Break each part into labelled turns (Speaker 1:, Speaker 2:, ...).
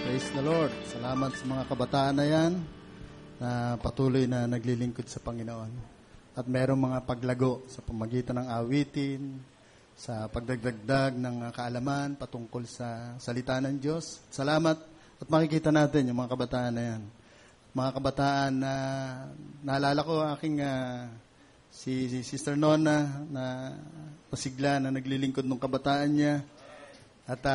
Speaker 1: Praise the Lord. Salamat sa mga kabataan na yan na patuloy na naglilingkod sa Panginoon. At merong mga paglago sa pamagitan ng awitin, sa pagdagdagdag ng kaalaman patungkol sa salita ng Diyos. Salamat at makikita natin yung mga kabataan na yan. Mga kabataan na naalala ko aking si Sister Nona na pasigla na naglilingkod ng kabataan niya. At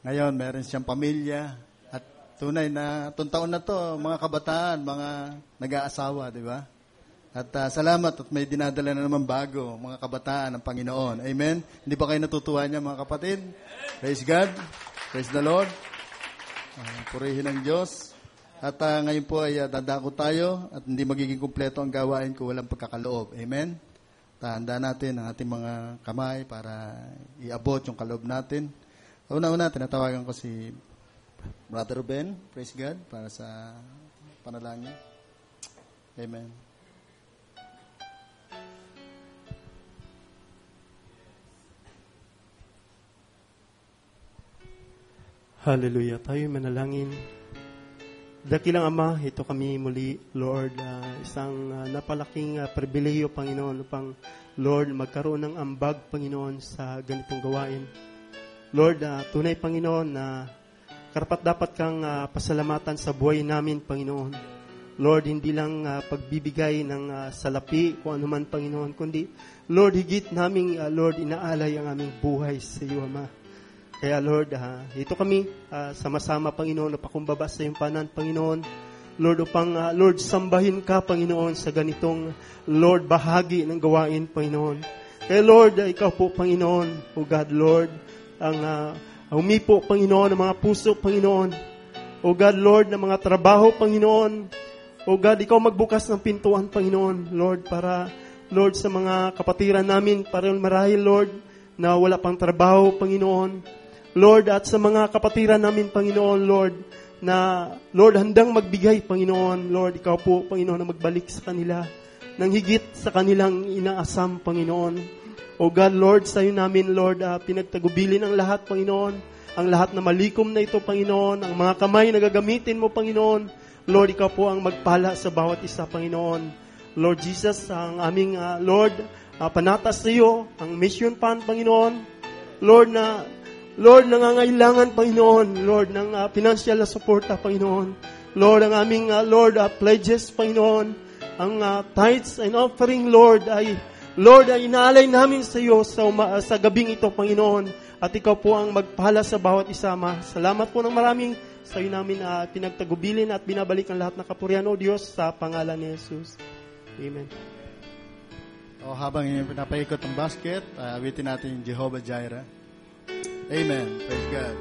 Speaker 1: ngayon, meron siyang pamilya. At tunay na, taon na to, mga kabataan, mga nag-aasawa, di ba? At salamat at may dinadala na naman bago, mga kabataan ng Panginoon. Amen? Hindi ba kayo natutuwa niya, mga kapatid? Praise God. Praise the Lord. Purihin ang Diyos. At ngayon po ay dadako tayo at hindi magiging kumpleto ang gawain kung walang pagkakaloob. Amen? Handa natin ang ating mga kamay para iabot yung kaloob natin. Una-una, tinatawagan ko si Brother Ben, praise God, para sa panalangin. Amen.
Speaker 2: Hallelujah. Tayo manalangin. Dakilang Ama, ito kami muli, Lord, isang napalaking pribileyo, Panginoon, upang, Lord, magkaroon ng ambag, Panginoon, sa ganitong gawain. Lord, tunay, Panginoon, na karapat-dapat kang pasalamatan sa buhay namin, Panginoon. Lord, hindi lang pagbibigay ng salapi, kung ano man, Panginoon, kundi, Lord, higit naming, Lord, inaalay ang aming buhay sa iyo, Ama. Kaya, Lord, ito kami, sama-sama, Panginoon, napakumbaba sa iyong panan, Panginoon. Lord, upang, Lord, sambahin ka, Panginoon, sa ganitong, Lord, bahagi ng gawain, Panginoon. Kaya, Lord, ikaw po, Panginoon, O God, Lord, ang humipo, Panginoon, ng mga puso, Panginoon. O God, Lord, ng mga trabaho, Panginoon. O God, ikaw magbukas ng pintuan, Panginoon, Lord, para, Lord, sa mga kapatiran namin, para marahil, Lord, na wala pang trabaho, Panginoon. Lord, at sa mga kapatiran namin, Panginoon, Lord, na, Lord, handang magbigay, Panginoon. Lord, ikaw po, Panginoon, na magbalik sa kanila ng higit sa kanilang inaasam, Panginoon. O God, Lord, sa iyo namin, Lord, pinagtagubilin ang lahat, Panginoon. Ang lahat na malikom na ito, Panginoon. Ang mga kamay na gagamitin mo, Panginoon. Lord, ikaw po ang magpala sa bawat isa, Panginoon. Lord Jesus, ang aming, Lord, panatas sa iyo, ang mission fund, Panginoon. Lord, nangangailangan, Panginoon, Lord, ng financial na suporta, Panginoon. Lord, ang aming, Lord, pledges, Panginoon, ang tithes and offering, Lord, ay inaalay namin sa iyo sa gabing ito, Panginoon. At ikaw po ang magpala sa bawat isa, Ma. Salamat po ng maraming sa iyo namin pinagtagubilin at binabalik ang lahat ng kapurihan, O Diyos, sa pangalan ni Jesus. Amen.
Speaker 1: Habang pinapaikot ang basket, awitin natin yung Jehovah Jireh. Amen. Praise God.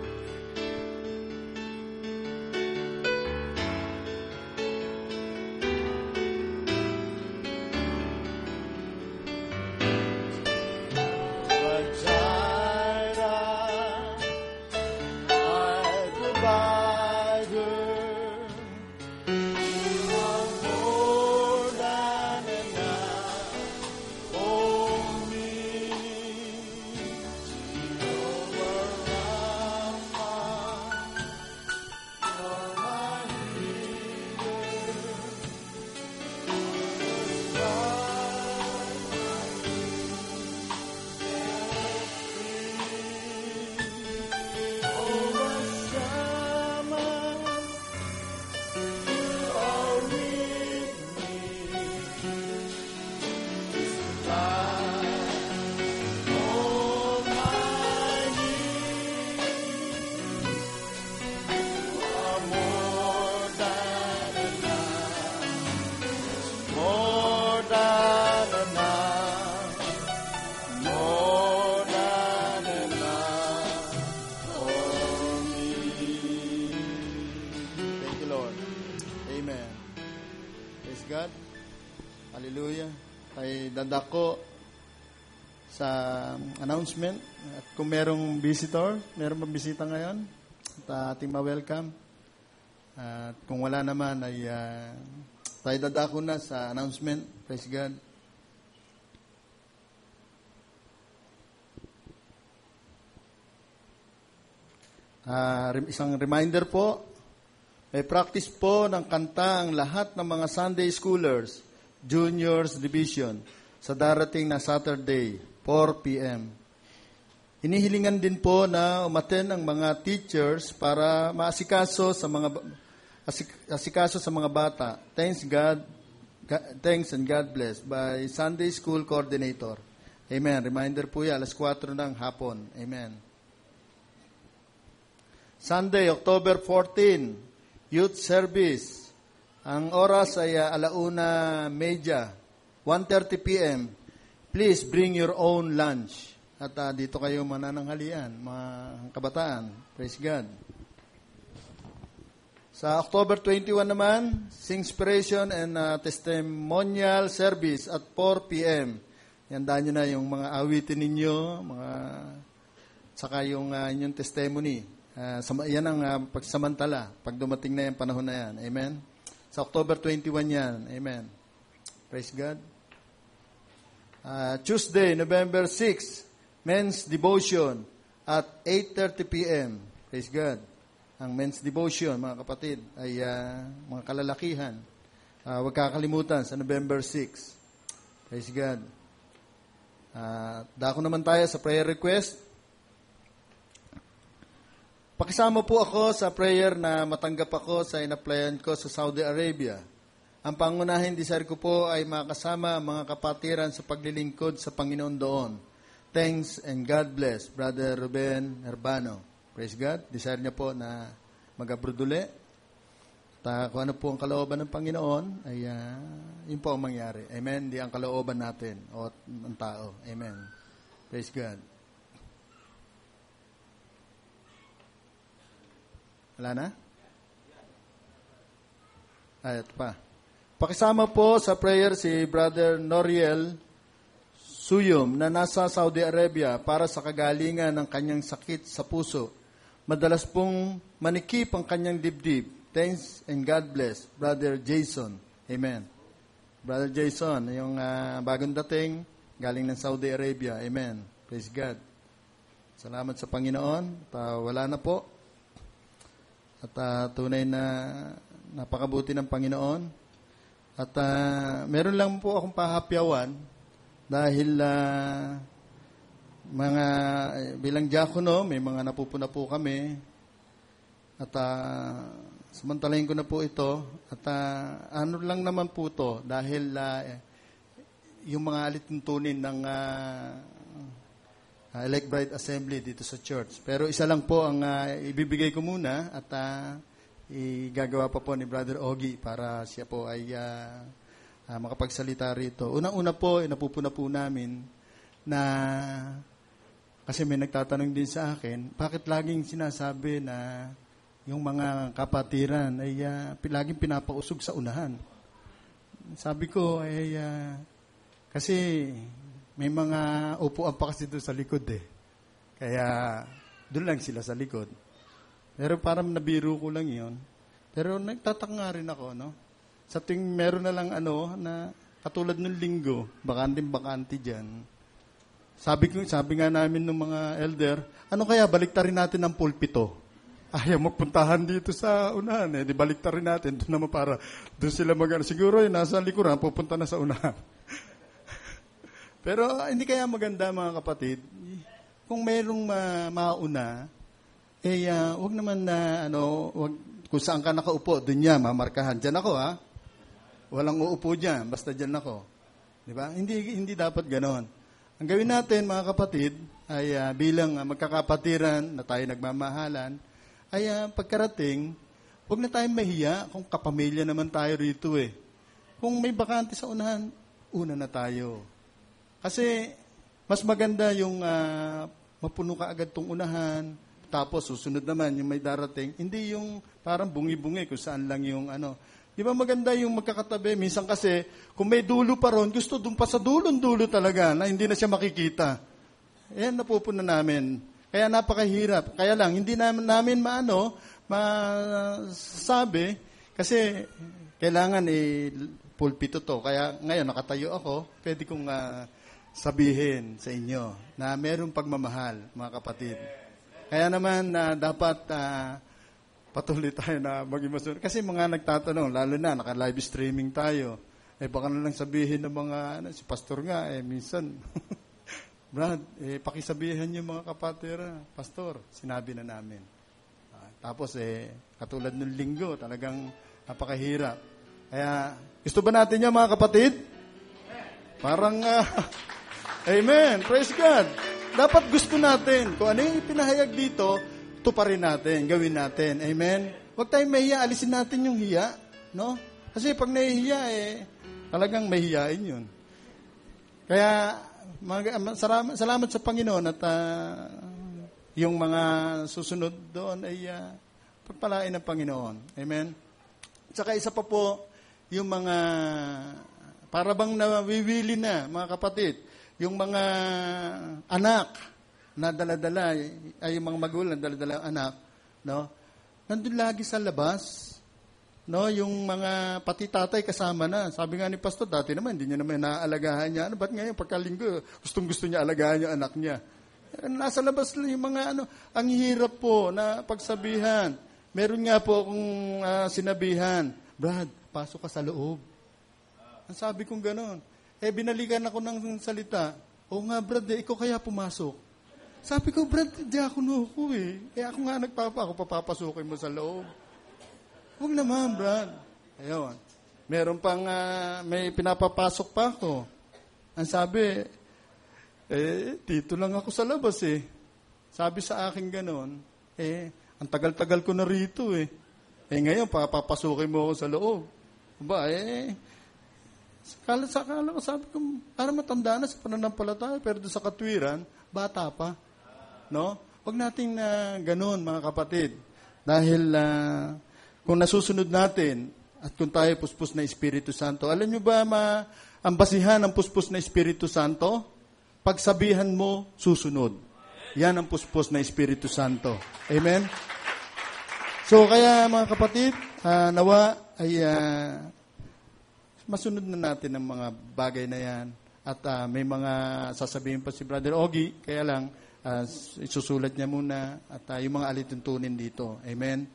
Speaker 1: Dadako sa announcement at kung merong visitor, meron bang bisita ngayon at ating ma-welcome. At kung wala naman ay tayo dadako na sa announcement. Praise God. Isang reminder po, may practice po ng kanta ang lahat ng mga Sunday Schoolers, Juniors Division, sa darating na Saturday, 4 p.m. Inihilingan din po na umaten ang mga teachers para maasikaso sa mga bata. Thanks and God bless by Sunday School Coordinator. Amen. Reminder po yan, 4:00 ng hapon. Amen. Sunday, October 14, Youth Service. Ang oras ay 1:30 p.m. Please bring your own lunch. At dito kayo manananghalian, mga kabataan. Praise God. Sa October 21 naman, Singspiration and Testimonial Service at 4 p.m. Yandaan nyo na yung mga awitin ninyo, saka yung inyong testimony. Yan ang pagsamantala, pag dumating na yung panahon na yan. Amen? Sa October 21 yan. Amen. Praise God. Tuesday, November 6, Men's Devotion at 8:30 p.m. Praise God. Ang Men's Devotion, mga kapatid, ay mga kalalakihan. Huwag kakalimutan sa November 6. Praise God. Dako naman tayo sa prayer request. Pakisama po ako sa prayer na matanggap ako sa in-applyan ko sa Saudi Arabia. Ang pangunahing desire ko po ay makasama ang mga kapatiran sa paglilingkod sa Panginoon doon. Thanks and God bless, Brother Ruben Herbano. Praise God. Desire niya po na mag-abroad uli. Kung ano po ang kalooban ng Panginoon, ay yun po ang mangyari. Amen. Hindi ang kalooban natin o ng tao. Amen. Praise God. Wala na? Ito pa. Pakisama po sa prayer si Brother Noriel Suyom na nasa Saudi Arabia para sa kagalingan ng kanyang sakit sa puso. Madalas pong manikip ang kanyang dibdib. Thanks and God bless, Brother Jason. Amen. Brother Jason, yung bagong dating, galing ng Saudi Arabia. Amen. Praise God. Salamat sa Panginoon. Wala na po. At tunay na napakabuti ng Panginoon. At meron lang po akong pahapyawan dahil bilang diakono, may mga napupuna po kami. At samantalahin ko na po ito. At ano lang naman po ito dahil yung mga alituntunin ng Elect Bride Assembly dito sa church. Pero isa lang po ang ibibigay ko muna at igagawa pa po ni Brother Ogie para siya po ay makapagsalita rito. Unang-una po, napupuna po namin na kasi may nagtatanong din sa akin, bakit laging sinasabi na yung mga kapatiran ay laging pinapausog sa unahan? Sabi ko ay kasi may mga upuan pa kasi doon sa likod eh. Kaya doon lang sila sa likod. Pero parang nabiro ko lang yun. Pero nagtataka nga rin ako, no? Sa tuwing meron na lang na katulad ng linggo, bakante dyan. Sabi nga namin ng mga elder, ano kaya baliktarin natin ang pulpito? Ayaw magpuntahan dito sa unahan eh. Di baliktarin natin, doon naman para doon sila siguro nasa likuran, pupunta na sa unahan. Pero hindi kaya maganda mga kapatid, kung mayroong mauna, wag naman na wag, kung saan ka nakaupo, doon niya mamarkahan. Diyan ako Walang uupo dyan, basta dyan ako. Di ba? Hindi dapat ganon. Ang gawin natin, mga kapatid, ay bilang magkakapatiran na tayo nagmamahalan, ay pagkarating, huwag na tayong mahiya kung kapamilya naman tayo rito eh. Kung may bakante sa unahan, una na tayo. Kasi mas maganda yung mapuno ka agad tong unahan, tapos susunod naman yung may darating. Hindi yung parang bungi-bungi kung saan lang yung Di ba maganda yung magkakatabi? Minsan kasi, kung may dulo pa ron, gusto dun pa sa dulo talaga na hindi na siya makikita. Yan napupuna namin. Kaya napakahirap. Kaya lang, hindi namin masabi kasi kailangan pulpito to. Kaya ngayon, nakatayo ako, pwede kong sabihin sa inyo na mayroong pagmamahal, mga kapatid. Kaya naman dapat patuloy tayo na maging masunod. Kasi mga nagtatanong, lalo na naka-live streaming tayo, baka na lang sabihin ng mga, si pastor nga, minsan, Brad, pakisabihan yung mga kapatira, pastor, sinabi na namin. Tapos, katulad ng linggo, talagang napakahirap. Kaya, gusto ba natin yan, mga kapatid? Parang, amen, praise God. Dapat gusto natin. Kung ano yung pinahayag dito, tuparin natin, gawin natin. Amen? Huwag tayong mahiya, alisin natin yung hiya. No? Kasi pag nahihiya, talagang mahihiyain yun. Kaya, salamat sa Panginoon at yung mga susunod doon ay pagpalain ng Panginoon. Amen? Tsaka isa pa po, yung mga para bang nawiwili na, mga kapatid, yung mga anak na dala-dala, ay yung mga magulang dala-dala anak, no? Nandun lagi sa labas, no? Yung mga pati tatay kasama na. Sabi nga ni pastor, dati naman, hindi niya naman naaalagahan niya. Ba't ngayon, pagkalinggo, gustong-gusto niya alagahan yung anak niya. Nasa labas lang yung mga ang hirap po na pagsabihan. Meron nga po akong sinabihan, Brad, pasok ka sa loob. Ang sabi kong ganon. Binalikan ako ng salita. O nga, Brad, ikaw kaya pumasok. Sabi ko, Brad, diakono ako ako nga ako papapasukin mo sa loob. Huwag naman, Brad. Ayun. Meron pang, may pinapapasok pa ako. Ang sabi, dito lang ako sa labas Sabi sa akin ganon, ang tagal-tagal ko na rito ngayon, papapasukin mo ako sa loob. Ba, Sakala ko, sabi ko, para matanda na sa pananampalataya, pero doon sa katwiran, bata pa. No? Huwag nating ganun, mga kapatid. Dahil kung nasusunod natin, at kung tayo puspos na Espiritu Santo, alam nyo ba ang basihan ng puspos na Espiritu Santo? Pagsabihan mo, susunod. Yan ang puspos na Espiritu Santo. Amen? So, kaya mga kapatid, nawa ay masunod na natin ang mga bagay na yan. At may mga sasabihin pa si Brother Ogie, kaya lang, isusulat niya muna at yung mga alituntunin dito. Amen?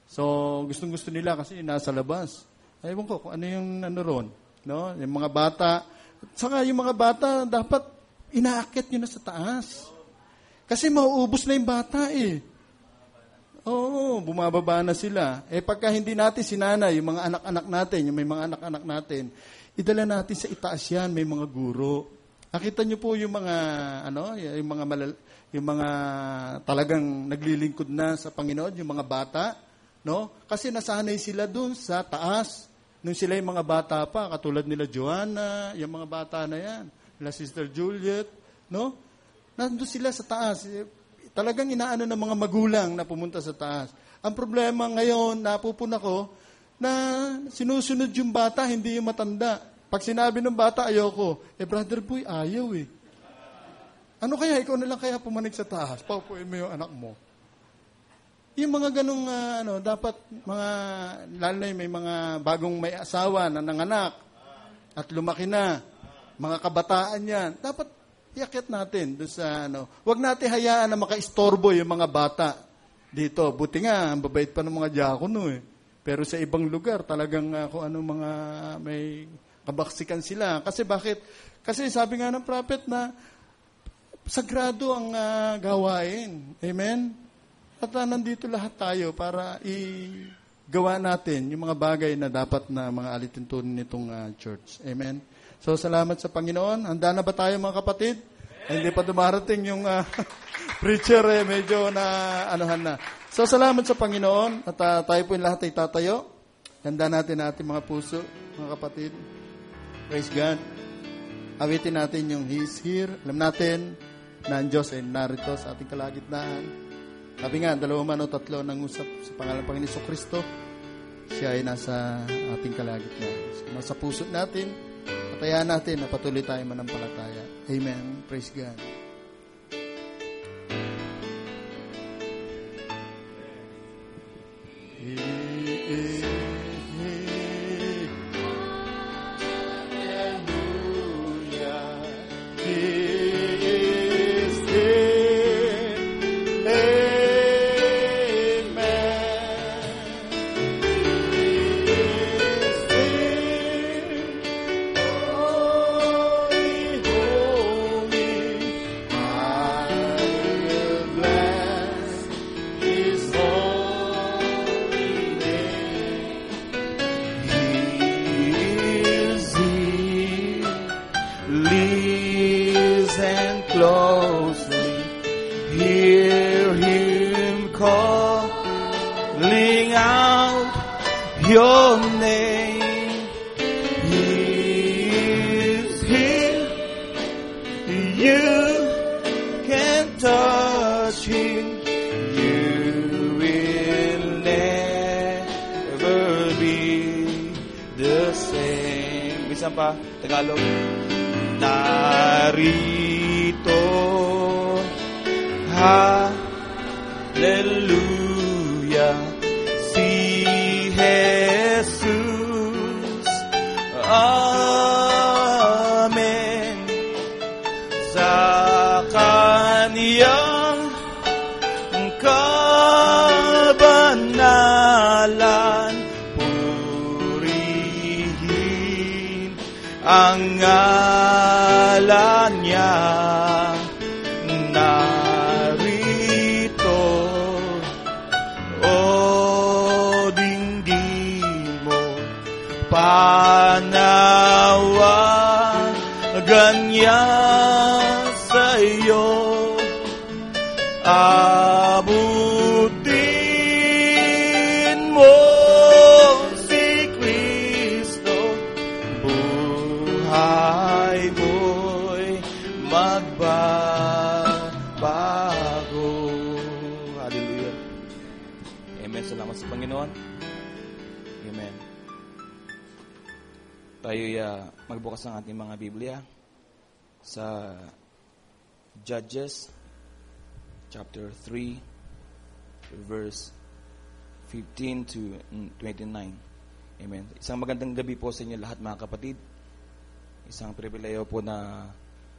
Speaker 1: So, gustong-gusto nila kasi nasa labas. Ewan ko kung ano yung ron. No? Yung mga bata. Saka yung mga bata, dapat inaakit nyo na sa taas. Kasi mauubos na yung bata Oo, bumababa na sila. Pagka hindi natin sinana, yung mga anak-anak natin, yung may mga anak-anak natin, idala natin sa itaas yan, may mga guro. Nakita niyo po yung mga, yung mga talagang naglilingkod na sa Panginoon, yung mga bata, no? Kasi nasanay sila dun sa taas. Nung sila yung mga bata pa, katulad nila Joanna, yung mga bata na yan, nila Sister Juliet, no? Nandun sila sa taas. Talagang inaano ng mga magulang na pumunta sa taas. Ang problema ngayon, napupuna ko, na sinusunod yung bata, hindi yung matanda. Pag sinabi ng bata, ayoko. Brother boy, ayaw Ano kaya, ikaw na lang kaya pumanig sa taas, paupuin mo yung anak mo. Yung mga ganong, dapat, lalo na yung may mga bagong may asawa na nanganak, at lumaki na, mga kabataan yan, dapat iakit natin doon sa Huwag natin hayaan na makaistorbo yung mga bata dito. Buti nga, ang babait pa ng mga diakono Pero sa ibang lugar, talagang kung ano mga may kabaksikan sila. Kasi bakit? Kasi sabi nga ng prophet na sagrado ang gawain. Amen? At nandito lahat tayo para gawa natin yung mga bagay na dapat na mga alituntunin nitong church. Amen? So, salamat sa Panginoon. Handa na ba tayo mga kapatid? Hindi pa dumarating yung preacher medyo na anuhan na. So, salamat sa Panginoon at tayo po yung lahat ay tatayo. Handa natin ang ating mga puso, mga kapatid. Praise God. Awitin natin yung He's here. Alam natin na ang Diyos ay narito sa ating kalagitnaan. Sabi nga, 2 man o 3 nang usap sa pangalan ng Panginoon Kristo, siya ay nasa ating kalagitnaan. So, nasa puso natin, patayan natin na patuloy tayo manampalataya. Amen. Praise God. Hallelujah. He is here.
Speaker 3: calling out your name. He is here. You can touch him. You will never be the same. Minsan pa, Tagalog. Narito, hallelujah, si Jesus, amen, sa kaniyang kabanalan, purihin ang ngalan niya. Narito, o dinggin mo, panawagan niya sa iyo. Abutin mo si Kristo, buhay mo'y magbabago. Hallelujah. Amen. Salamat sa Panginoon. Amen. Tayo'y magbukas ng ating mga Biblia sa Judges chapter 3 verse 15 to 29. Amen. Isang magandang gabi po sa inyo lahat, mga kapatid. Isang pribileyo po na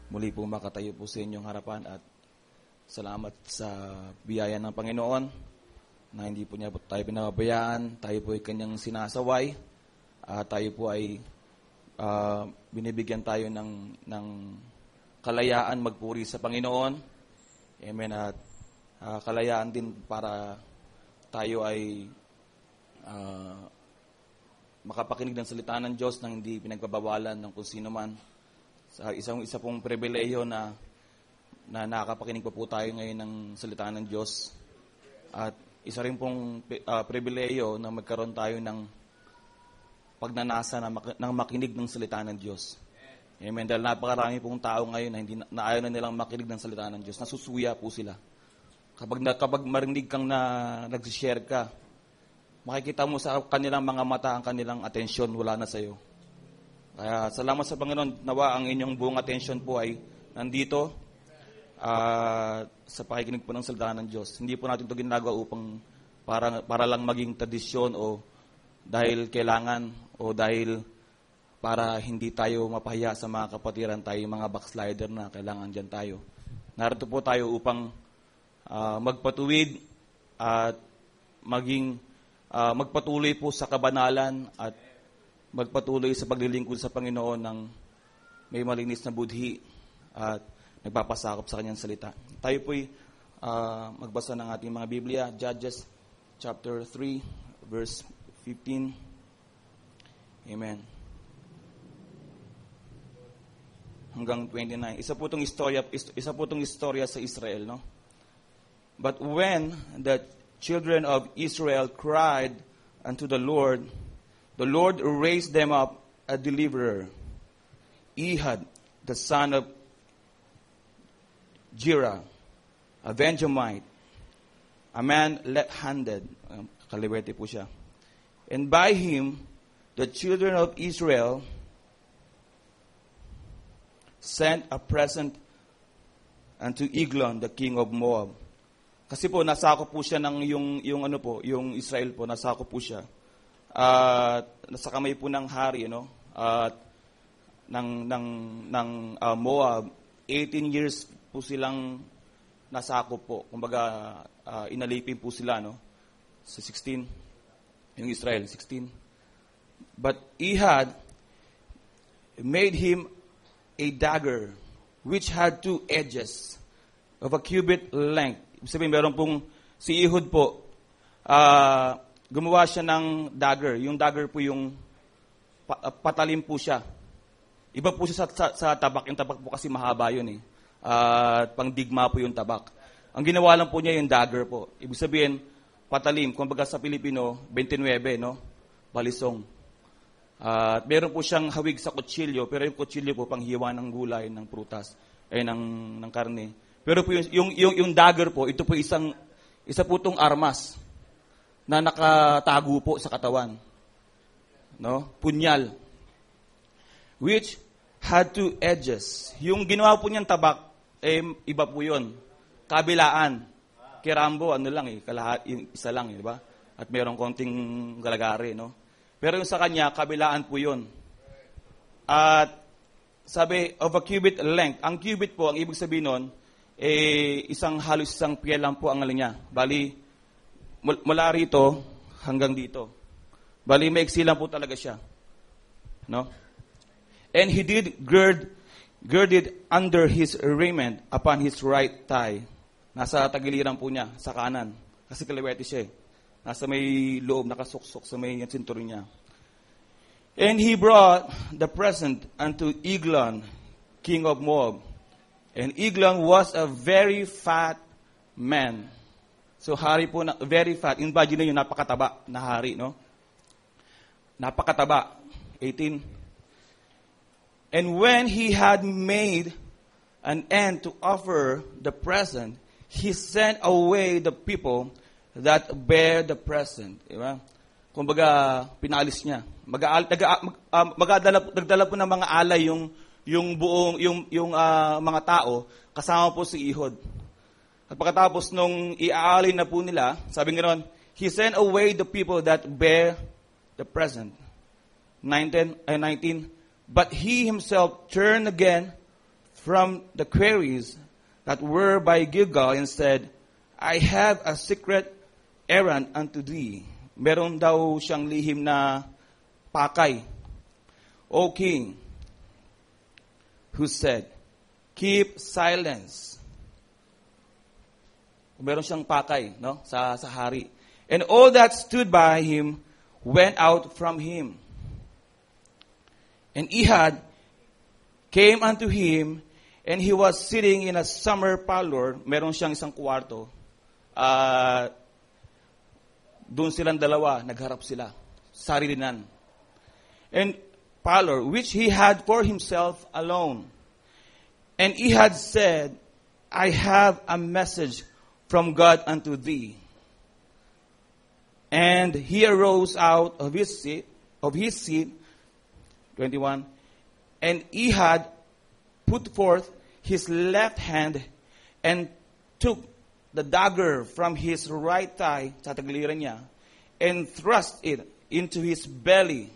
Speaker 3: muli po makatayo po sa inyong harapan, at salamat sa biyaya ng Panginoon na hindi po niya po tayo pinababayaan. Tayo po ay kanyang sinasaway. Tayo po ay binibigyan tayo ng kalayaan magpuri sa Panginoon. Amen. At kalayaan din para tayo ay makapakinig ng salita ng Diyos nang hindi pinagbabawalan ng kung sino man. Isa pong pribileyo na nakakapakinig pa po tayo ngayon ng salita ng Diyos. At isa rin pong pribileyo na magkaroon tayo ng pagnanasa ng makinig ng salita ng Diyos. Amen. Dahil napakarami pong tao ngayon na ayaw na nilang makinig ng salita ng Diyos. Nasusuya po sila. Kapag marinig kang nag-share ka, makikita mo sa kanilang mga mata ang kanilang atensyon, wala na sa iyo. Kaya salamat sa Panginoon, nawa ang inyong buong atensyon po ay nandito sa pakikinig po ng salita ng Diyos. Hindi po natin ito ginagawa upang para lang maging tradisyon o dahil kailangan o dahil para hindi tayo mapahiya sa mga kapatiran, tayo mga backslider na kailangan dyan tayo. Narito po tayo upang magpatuwid at magpatuloy po sa kabanalan at magpatuloy sa paglilingkod sa Panginoon ng may malinis na budhi at nagpapasakop sa kanyang salita. Tayo po'y magbasa ng ating mga Biblia, Judges chapter 3 verse 15. Amen. Hanggang 29. Isa po itong istorya sa Israel, no? But when the children of Israel cried unto the Lord raised them up a deliverer, Ehud, the son of Jira, a Benjamite, a man left-handed. Kaliwete po siya. And by him, the children of Israel sent a present unto Eglon, the king of Moab. Kasi po nasakop po siya ng yung Israel po, nasakop po siya. Nasa kamay po ng hari, ng Moab. 18 years po silang nasakop po. Kumbaga inalipin po sila, sa 16, yung Israel 16. But Ehud made him a dagger which had 2 edges of a cubit length. Ibig sabihin, meron pong si Ehud po, gumawa siya ng dagger. Yung dagger po yung patalim po siya. Iba po siya sa tabak. Yung tabak po kasi mahaba yun eh. Pangdigma po yung tabak. Ang ginawa lang po niya yung dagger po. Ibig sabihin, patalim. Kumbaga sa Pilipino, 29, no? Balisong. At meron po siyang hawig sa kutsilyo, pero yung kutsilyo po panghiwa ng gulay, ng prutas, ng karne. Pero po yung dagger po, ito po isa po itong armas na nakatago po sa katawan. No? Punyal. Which had two edges. Yung ginawa po niyang tabak, iba po yun. Kabilaan. Kay Rambo, yung isa lang, di ba? At mayroong konting galagari, no? Pero yung sa kanya, kabilaan po yun. At sabi, of a cubit length. Ang cubit po, ang ibig sabihin nun, halos isang piel lang po ang niya. Bali, mula rito hanggang dito. Bali, maiksi lang po talaga siya. No? And he did girded under his raiment upon his right thigh. Nasa tagiliran po niya, sa kanan. Kasi kaliwete siya eh. Nasa may loob, nakasuksok sa may sinturon niya. And he brought the present unto Eglon, king of Moab. And Eglon was a very fat man. So hari po, very fat. Imagine nyo, napakataba na hari, no? Napakataba. 18. And when he had made an end to offer the present, he sent away the people that bear the present. Diba? Kumbaga, pinalis niya. Nagdala po ng mga alay yung mga tao, kasama po si Ihod. At pagkatapos nung iaalay na po nila, sabi nga ron, he sent away the people that bear the present. 19, but he himself turned again from the quarries that were by Gilgal and said, I have a secret errand unto thee. Meron daw siyang lihim na pakay. O king, who said, keep silence. Meron siyang pakay, no? Sa hari. And all that stood by him went out from him. And Ehud came unto him, and he was sitting in a summer parlor. Meron siyang isang kwarto. Doon silang dalawa, nagharap sila. Sarilinan. And parlor, which he had for himself alone. And Ehud said, I have a message from God unto thee. And he arose out of his seat, 21, and Ehud put forth his left hand and took the dagger from his right thigh, sa tagiliran niya, and thrust it into his belly.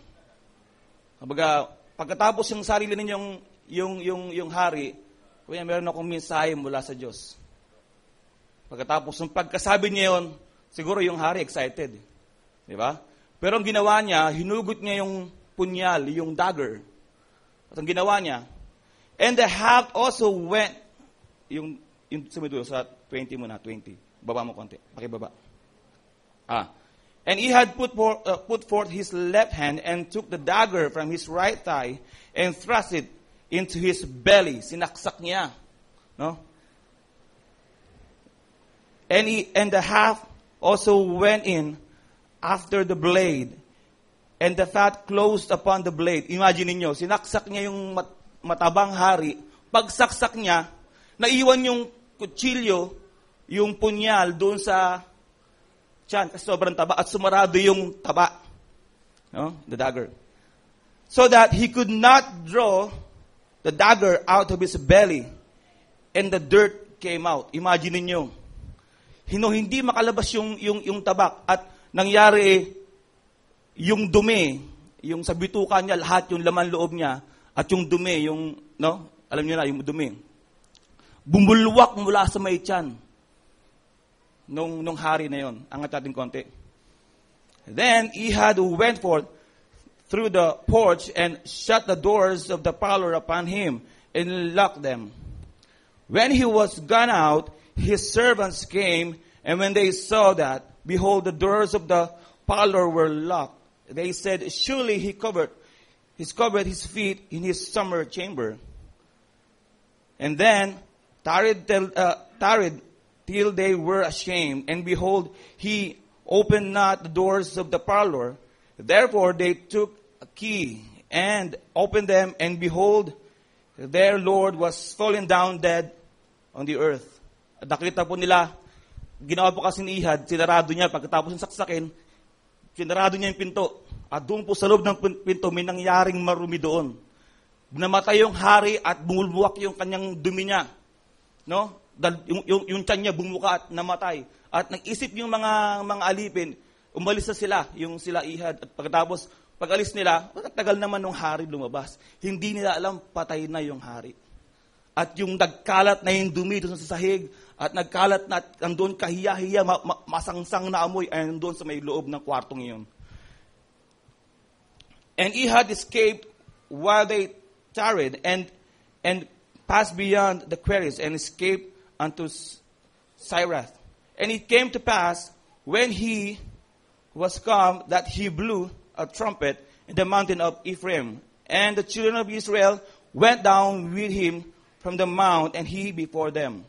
Speaker 3: Pagkatapos yung sarili ninyong yung hari, kuya, meron akong mensahe mula sa Diyos. Pagkatapos ng pagkasabi niya yun, siguro yung hari excited. Di ba? Pero ang ginawa niya, hinugot niya yung punyal, yung dagger. At ang ginawa niya, and the haft also went, yung sumidulo sa 20 muna, 20. Baba mo konti, pakibaba. And he had put forth his left hand and took the dagger from his right thigh and thrust it into his belly. Sinaksak niya. No? And the haft also went in after the blade, and the fat closed upon the blade. Imagine niyo, sinaksak niya yung matabang hari. Pagsaksak niya, naiwan yung kutsilyo, yung punyal doon sa tiyan, kasi sobrang taba, at sumarado yung taba. No? The dagger. So that he could not draw the dagger out of his belly, and the dirt came out. Imagine niyo, hindi makalabas yung tabak, at nangyari yung dumi, yung sa bituka niya, lahat yung laman loob niya, at yung dumi, alam niyo na, yung dumi, bumulwak mula sa may tiyan nung hari na yon. Angat natin konti. Then Ehud went forth through the porch and shut the doors of the parlor upon him and locked them. When he was gone out, his servants came, and when they saw that, behold, the doors of the parlor were locked. They said, surely he covered his feet in his summer chamber. And then tarried till they were ashamed. And behold, he opened not the doors of the parlor. Therefore they took a key and opened them, and behold, their Lord was fallen down dead on the earth. At nakita po nila, ginawa po kasi ni Ehud, sinarado niya, pagkatapos ng saksakin, sinarado niya yung pinto. At doon po sa loob ng pinto, may nangyaring marumi doon. Namatay yung hari at bumulbuwak yung kanyang dumi niya. No? Yung tiyan niya bumuka at namatay. At nag-isip yung mga alipin, umalis na sila, yung sila Ehud. At pagkatapos, pag-alis nila, tagal naman ng hari lumabas. Hindi nila alam, patay na yung hari. At yung nagkalat na yung dumi doon sa sahig, at nagkalat na, andun kahiya-hiya, masangsang na amoy, ay andun sa may loob ng kwartong iyon. And Ehud escaped while they tarried, and passed beyond the quarries, and escaped unto Syrath. And it came to pass, when he was come, that he blew a trumpet in the mountain of Ephraim. And the children of Israel went down with him from the mount, and he before them.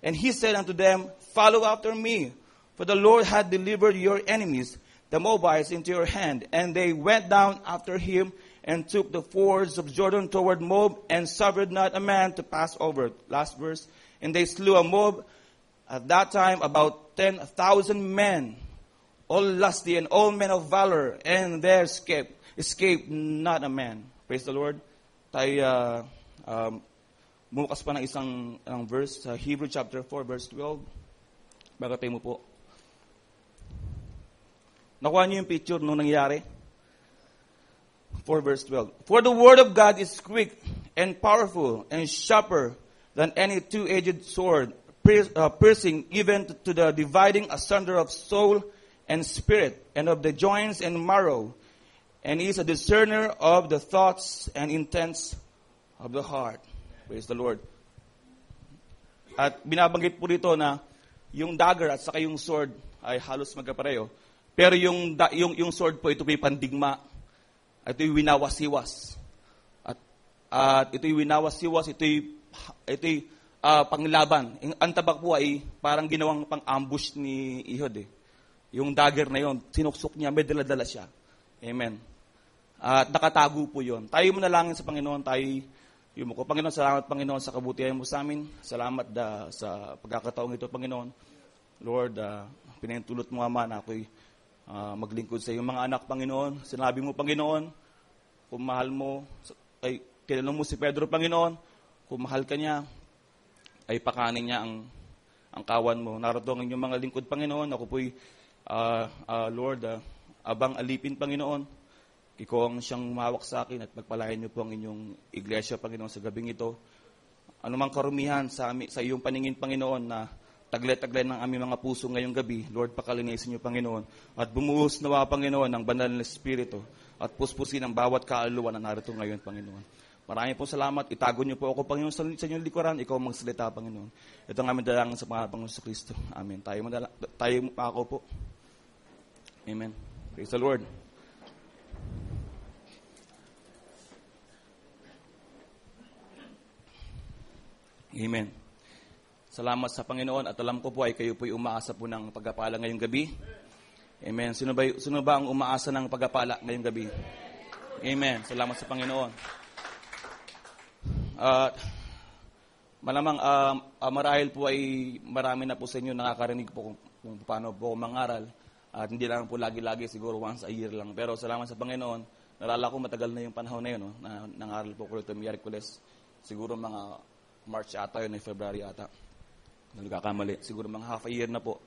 Speaker 3: And he said unto them, Follow after me, for the Lord hath delivered your enemies, the Moabites, into your hand. And they went down after him, and took the fords of Jordan toward Moab, and suffered not a man to pass over. Last verse. And they slew a Moab at that time about 10,000 men, all lusty and all men of valor, and there escaped not a man. Praise the Lord. Tayo bumukas pa ng isang verse sa Hebrew chapter 4 verse 12. Bagatay mo po. Nakuha niyo yung picture nung nangyari? 4 verse 12. For the word of God is quick and powerful and sharper than any two-edged sword, piercing even to the dividing asunder of soul and spirit, and of the joints and marrow, and is a discerner of the thoughts and intents of the heart. Praise the Lord. At binabanggit po dito na yung dagger at saka yung sword ay halos magkapareho. Pero yung sword po, ito may pandigma. Ito'y winawasiwas. At ito'y winawasiwas, ito'y panglaban. Ang tabak po ay parang ginawang pang-ambush ni Ehud. Yung dagger na yon, sinuksok niya, may dala-dala siya. Amen. At nakatago po yon. Tayo manalangin sa Panginoon, Panginoon, salamat Panginoon sa kabutihan mo sa amin. Salamat sa pagkakataong ito, Panginoon. Lord, pinahintulot mo Ama na ako'y maglingkod sa iyong mga anak, Panginoon. Sinabi mo, Panginoon, kung mahal mo, ay tinanong mo si Pedro, Panginoon, kung mahal ka niya, ay pakanin niya ang kawan mo. Narito ang inyong mga lingkod, Panginoon. Ako po'y, Lord, abang alipin, Panginoon. Ikaw ang siyang umawak sa akin at pagpalain niyo po ang inyong iglesia, Panginoon, sa gabing ito. Anumang karumihan sa iyong paningin, Panginoon, na taglay-taglay ng aming mga puso ngayong gabi, Lord, pakalinisin niyo, Panginoon. At bumuhos nawa, Panginoon, ng banal na Espiritu at puspusin ang bawat kaaluluwa na narito ngayon, Panginoon. Maraming po salamat. Itago niyo po ako, Panginoon, sa inyong likuran. Ikaw ang magsalita, Panginoon. Ito ang aming dalangin sa pangalan ng Panginoon sa Kristo. Amen. Tayo ako po. Amen. Praise the Lord. Amen. Salamat sa Panginoon at alam ko po ay kayo po'y umaasa po ng pagpapala ngayong gabi. Amen. Sino ba ang umaasa ng pagpapala ngayong gabi? Amen. Salamat sa Panginoon. Malamang marahil po ay marami na po sa inyo nakakarinig po kung paano po mangaral. At hindi lang po lagi-lagi, siguro once a year lang. Pero salamat sa Panginoon. Nalala ko matagal na yung panahon na yun, na nangaral po ko ito Miyerkules. Siguro mga March ata yun, February ata. Nagkakamali. Siguro mga half a year na po.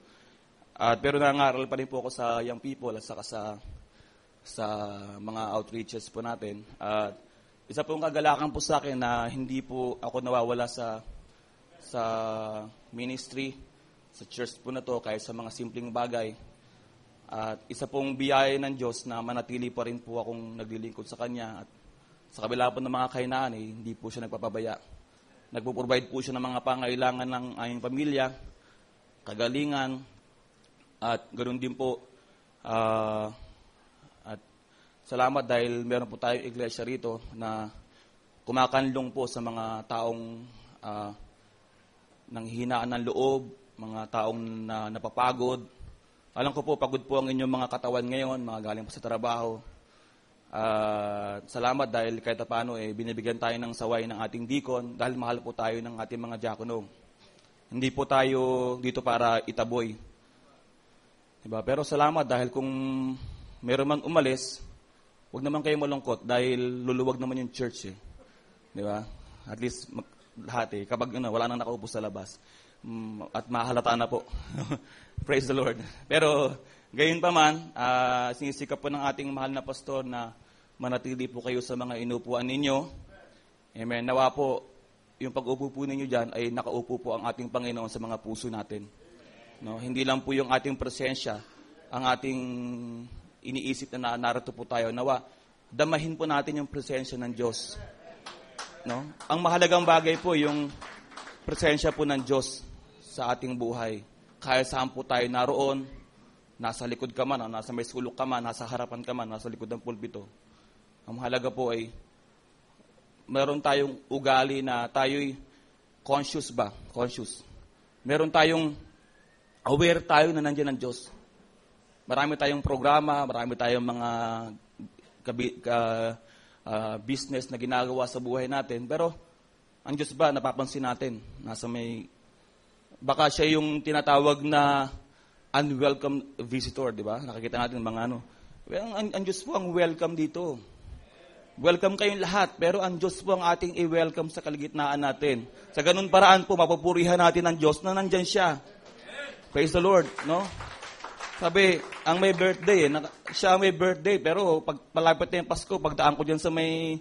Speaker 3: Pero nangaral pa rin po ako sa young people at saka sa mga outreaches po natin. At isa pong kagalakan po sa akin na hindi po ako nawawala sa ministry, sa church po na to, kahit sa mga simpleng bagay. At isa pong biyaya ng Diyos na manatili pa rin po akong naglilingkod sa Kanya. At sa kabila po ng mga kahinaan, hindi po siya nagpapabaya. Nagpo-provide po siya ng mga pangailangan ng aming pamilya, kagalingan, at ganoon din po. At salamat dahil meron po tayong iglesia rito na kumakanlong po sa mga taong nanghihinaan ng loob, mga taong napapagod, Alam ko po, pagod po ang inyong mga katawan ngayon, mga galing po sa trabaho. Salamat dahil kahit paano binibigyan tayo ng saway ng ating deacon dahil mahal po tayo ng ating mga diakono. Hindi po tayo dito para itaboy. Diba? Pero salamat dahil kung meron man umalis, huwag naman kayo malungkot dahil luluwag naman yung church. Diba? At least lahat kapag wala nang nakaupo sa labas. At mahalata na po. Praise the Lord. Pero gayon pa man, sinisikap po ng ating mahal na pastor na manatili po kayo sa mga inupuan ninyo. Amen. Nawa po, yung pag-upo po ninyo dyan ay nakaupo po ang ating Panginoon sa mga puso natin. No? Hindi lang po yung ating presensya, ang ating iniisip na narito po tayo. Nawa, damahin po natin yung presensya ng Diyos. No? Ang mahalagang bagay po yung presensya po ng Diyos sa ating buhay. Kaya saan po tayo naroon, nasa likod ka man, nasa may sulok ka man, nasa harapan ka man, nasa likod ng pulpito. Ang mahalaga po ay meron tayong ugali na tayo'y conscious ba? Conscious. Meron tayong aware tayo na nandiyan ang Diyos. Marami tayong programa, marami tayong mga business na ginagawa sa buhay natin. Pero ang Diyos ba, napapansin natin, baka siya yung tinatawag na unwelcome visitor, di ba? Nakikita natin mga ang Diyos po ang welcome dito. Welcome kayong lahat, pero ang Diyos po ang ating i-welcome sa kaligitnaan natin. Sa ganun paraan po, mapupurihan natin ang Diyos na nandyan siya. Praise the Lord, no? Sabi, ang may birthday, siya ang may birthday, pero pag palapit na yung Pasko, pagdaan ko dyan sa may,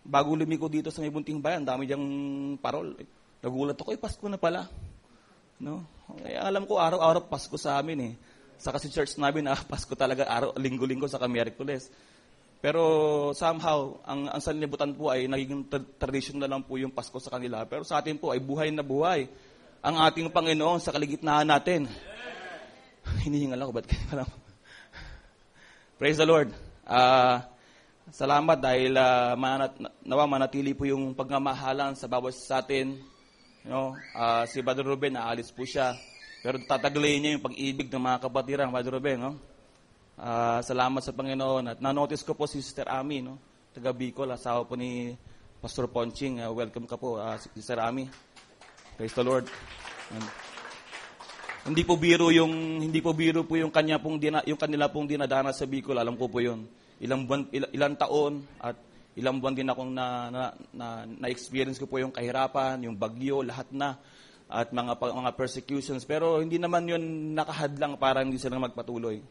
Speaker 3: bago lumiko dito sa may Bunting Bayan, dami diyang parol. Nagulat ako, Pasko na pala. No? Alam ko, araw-araw Pasko sa amin Sa kasi church namin, Pasko talaga, linggo-linggo sa Miyerkules. Pero somehow, ang sanlibutan po ay naging tradition na lang po yung Pasko sa kanila. Pero sa atin po ay buhay na buhay ang ating Panginoon sa kaligitnaan natin. Hinihingal ako, ba't kayo alam? Praise the Lord. Salamat dahil nawa manatili po yung pagmamahalan sa bawat sa atin. Si Brother Ruben, aalis po siya. Pero tataglayin niya yung pag-ibig ng mga kapatiran, Brother Ruben, no? Salamat sa Panginoon. At na-notice ko po si Sister Ami, taga Bicol, asawa po ni Pastor Ponching. Welcome ka po, Sister Ami. Praise the Lord. Hindi po biro po yung kanila pong dinadanas sa Bicol. Alam ko po 'yun. Ilang taon at ilang buwan din akong na-experience ko po yung kahirapan, yung bagyo, lahat na at mga persecutions. Pero hindi naman 'yun nakahadlang para hindi sila magpatuloy.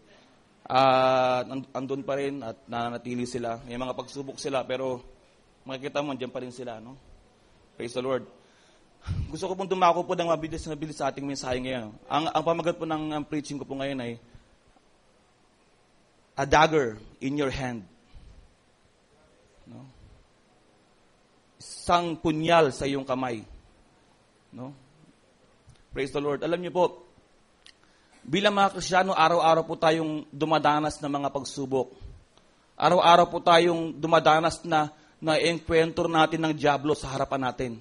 Speaker 3: Andun pa rin at nananatili sila. May mga pagsubok sila, pero makikita mo, andyan pa rin sila, no? Praise the Lord. Gusto ko pong dumako po ng mabilis sa ating mensahe ngayon. Ang pamagat po ng preaching ko po ngayon ay a dagger in your hand. No? Isang punyal sa iyong kamay. No? Praise the Lord. Alam niyo po, bilang mga Kristiyano, araw-araw po tayong dumadanas ng mga pagsubok. Araw-araw po tayong dumadanas na encounter natin ng diablo sa harapan natin.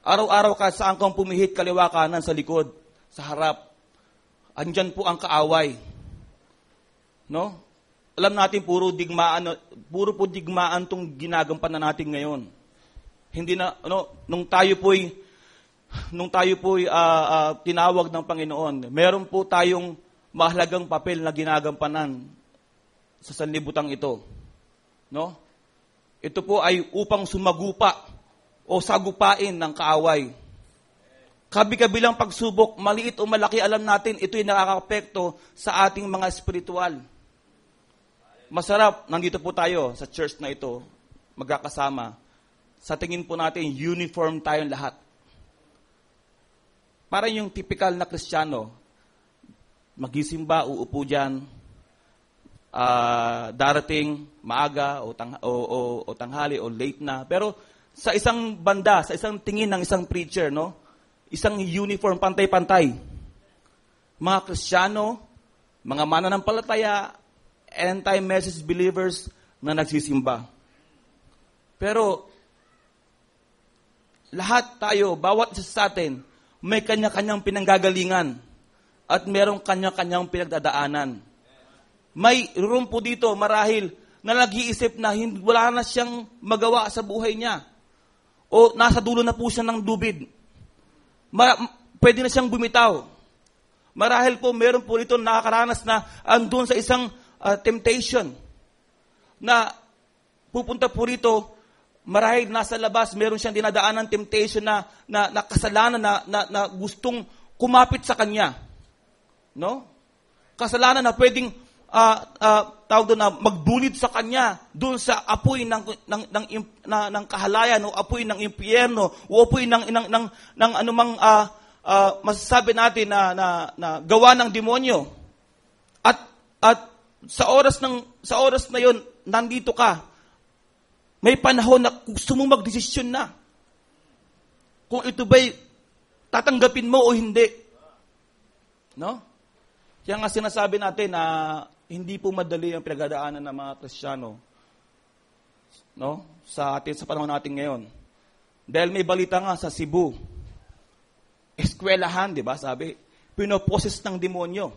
Speaker 3: Araw-araw ka saan kang pumihit, kaliwa kanan, sa likod, sa harap. Andyan po ang kaaway. No? Alam natin puro po digmaan tong ginagampanan natin ngayon. Hindi na nung tayo po'y tinawag ng Panginoon, meron po tayong mahalagang papel na ginagampanan sa sanlibutan ito. No? Ito po ay upang sumagupa o sagupain ng kaaway. Kabi-kabilang pagsubok, maliit o malaki, alam natin, ito'y nakaka-apekto sa ating mga espiritual. Masarap, nandito po tayo sa church na ito, magkakasama. Sa tingin po natin, uniform tayong lahat. Para yung typical na Kristiyano, magisimba, uupo dyan, darating, maaga, o tanghali, o late na. Pero sa isang banda, sa isang tingin ng isang preacher, isang uniform, pantay-pantay. Mga Kristiyano, mga mananampalataya, anti-message believers na nagsisimba. Pero, lahat tayo, bawat isa sa atin, may kanya-kanyang pinanggagalingan. at merong kanya-kanyang pinagdadaanan. May room po dito, marahil, na nag-iisip na wala na siyang magawa sa buhay niya. O nasa dulo na po siya ng lubid. Pwede na siyang bumitaw. Marahil po, meron po dito nakakaranas na andun sa isang temptation na pupunta po rito, marahil nasa labas, meron siyang dinadaanan temptation na kasalanan na gustong kumapit sa kanya. No? Kasalanan na pwedeng tawag doon na magbunid sa kanya doon sa apoy ng kahalayan o apoy ng impyerno o apoy ng anumang masasabi natin na gawa ng demonyo. At sa oras na yon, nandito ka. May panahon na gusto mong magdesisyon na. Kung ito ba'y tatanggapin mo o hindi. No? Kaya nga sinasabi natin na hindi po madali ang pinagdadaanan ng mga Kristiyano, no? Sa panahon natin ngayon. Dahil may balita nga sa Cebu, eskwelahan, di ba, sabi, pinoposes ng demonyo.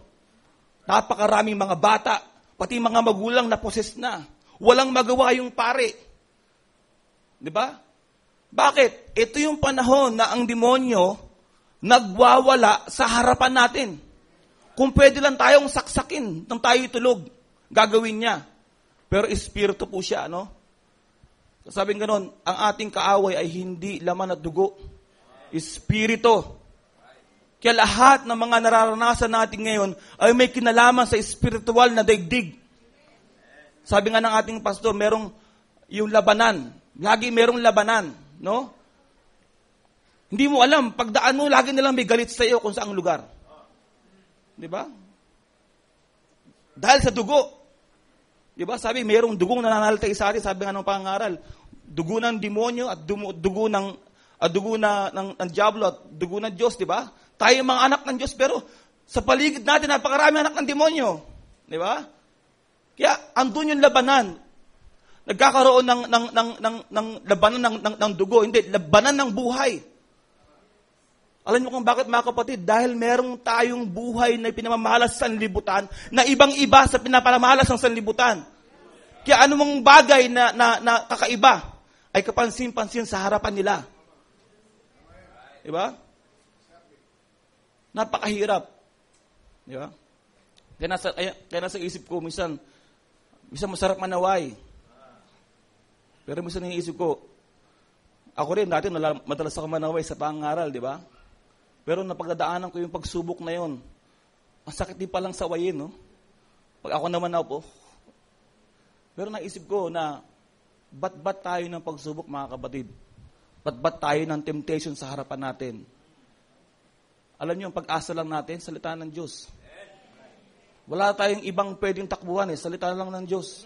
Speaker 3: Napakaraming mga bata, pati mga magulang na poses na. Walang magawa yung pare. Di ba? Bakit? Ito yung panahon na ang demonyo nagwawala sa harapan natin. Kung pwede lang tayong saksakin nang tayo tulog, gagawin niya. Pero espiritu po siya, no? Sabing ganon, ang ating kaaway ay hindi laman at dugo. Espiritu. Kaya lahat ng mga nararanasan natin ngayon ay may kinalaman sa espiritual na daigdig. Sabi nga ng ating pastor, merong yung labanan. Lagi merong labanan, no? Hindi mo alam, pagdaan mo, lagi nilang may galit sa iyo kung saang lugar. Di ba? Dahil sa dugo. Di ba? Sabi, mayroong dugong nananalatay sa atin, sabi nga ng pangaral, dugo ng demonyo at dugo ng diablo at dugo ng Diyos, di ba? Tayo mga anak ng Diyos, pero sa paligid natin, napakarami anak ng demonyo. Di ba? Kaya, andun yung labanan. Nagkakaroon ng labanan ng dugo. Hindi, labanan ng buhay. Alam niyo kung bakit, mga kapatid? Dahil merong tayong buhay na pinamamahalas sa sanlibutan na ibang-iba sa pinapamahalas ng sanlibutan. Kaya anumang bagay na kakaiba ay kapansin-pansin sa harapan nila. Diba? Napakahirap. Diba? Kaya nasa isip ko, minsan masarap manaway. Pero minsan iniisip ko, ako rin dati madalas ako manaway sa pangaral, di ba? Pero napagdadaanan ko yung pagsubok na yon. Ang sakit din palang sawayin, no? Pag ako naman po. Pero naisip ko na, ba't tayo ng pagsubok, mga kapatid? Ba't tayo ng temptation sa harapan natin? Alam niyo, ang pag-asa lang natin, salita ng Diyos. Wala tayong ibang pwedeng takbuhan, salita lang ng Diyos.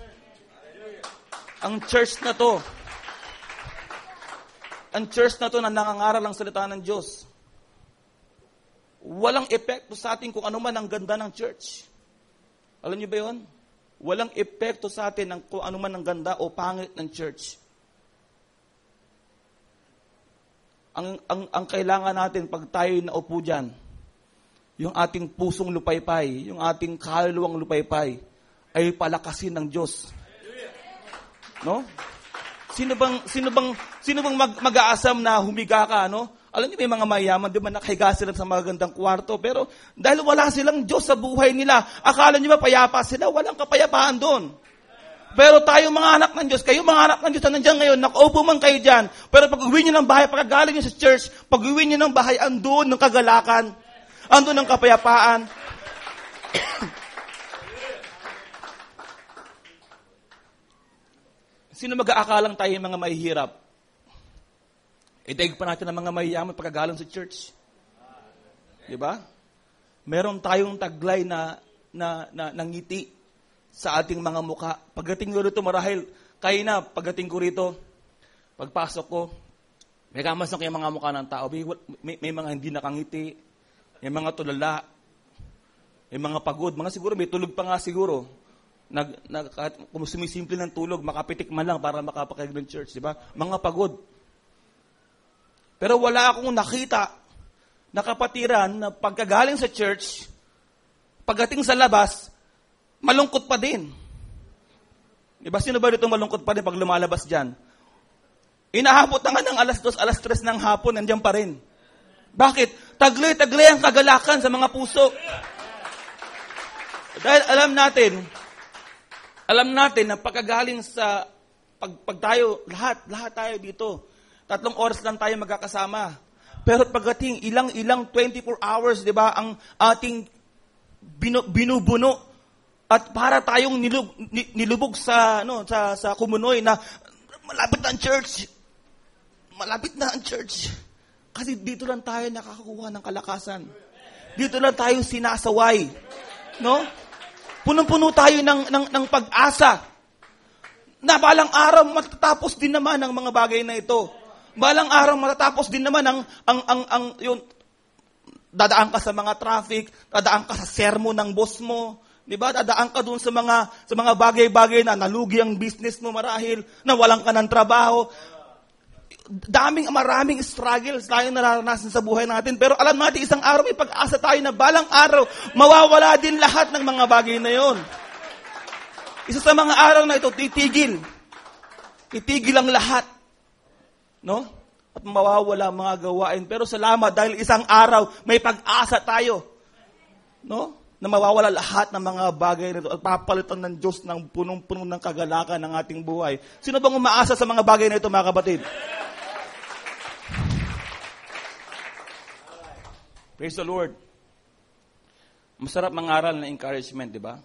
Speaker 3: Ang church na to na nangangaral ang salita ng Diyos. Walang epekto sa atin kung ano man ang ganda ng church. Alam niyo ba yun? Walang epekto sa atin kung ano man ang ganda o pangit ng church. Ang kailangan natin pag tayo naupo dyan, yung ating pusong lupaypay, yung ating kaluluwang lupaypay, ay palakasin ng Diyos. No? Sino bang mag-aasam na humiga ka, no? Alam niyo, may mga mayaman, di ba, nakahiga sila sa magandang kwarto, pero dahil wala silang Diyos sa buhay nila, akala niyo ba payapa sila? Walang kapayapaan doon. Pero tayo mga anak ng Diyos, kayo mga anak ng Diyos na nandiyan ngayon, nakaupo man kayo dyan, pero pag-uwi niyo ng bahay, pagkagaling niyo sa church, pag-uwi niyo ng bahay, andun ng kagalakan, andun ng kapayapaan. Sino mag-aakalang tayo mga mahihirap? Daig pa natin ang mga mahiyaman pagkagalang sa church. Diba? Meron tayong taglay na ngiti sa ating mga mukha. Pagdating ko rito, marahil, kaya na, pagdating ko rito, pagpasok ko, may kamasok yung mga mukha ng tao. May mga hindi nakangiti, may mga tulala, may mga pagod. Mga siguro, may tulog pa nga siguro. Kung sumisimple ng tulog, makapitik man lang para makapakinig ng church. Diba? Mga pagod. Pero wala akong nakita na kapatiran na pagkagaling sa church, pagdating sa labas, malungkot pa din. Diba? Sino ba dito malungkot pa din pag lumalabas dyan? Inahabot na nga ng alas 2, alas 3 ng hapon, nandiyan pa rin. Bakit? Taglay-taglay ang kagalakan sa mga puso. Dahil alam natin na pagkagaling sa, pag tayo, lahat tayo dito, 3 oras lang tayo magkakasama. Pero pagdating ilang 24 hours, di ba, ang ating binubuno at para tayong nilubog sa kumunoy na malapit na ang church. Kasi dito lang tayo nakakakuha ng kalakasan. Dito lang tayo sinasaway. No? Punong-puno tayo ng pag-asa. Na balang araw matatapos din naman ang mga bagay na ito. Balang araw matatapos din naman yung dadaan ka sa mga traffic, dadaan ka sa sermon ng boss mo, 'di ba? Dadaan ka doon sa mga bagay-bagay na nalugi ang business mo marahil, na walang ka ng trabaho. Maraming struggles tayo nararanasan sa buhay natin. Pero alam natin, isang araw may pag-asa tayo na balang araw, mawawala din lahat ng mga bagay na yon. Isa sa mga araw na ito, titigil ang lahat. No? At mawawala ang mga gawain. Pero salamat dahil isang araw, may pag-asa tayo. No? Na mawawala lahat ng mga bagay na ito at papalitan ng Diyos ng punong-puno ng kagalakan ng ating buhay. Sino bang umaasa sa mga bagay na ito, mga kapatid? Praise the Lord. Masarap mangaral na encouragement, di ba?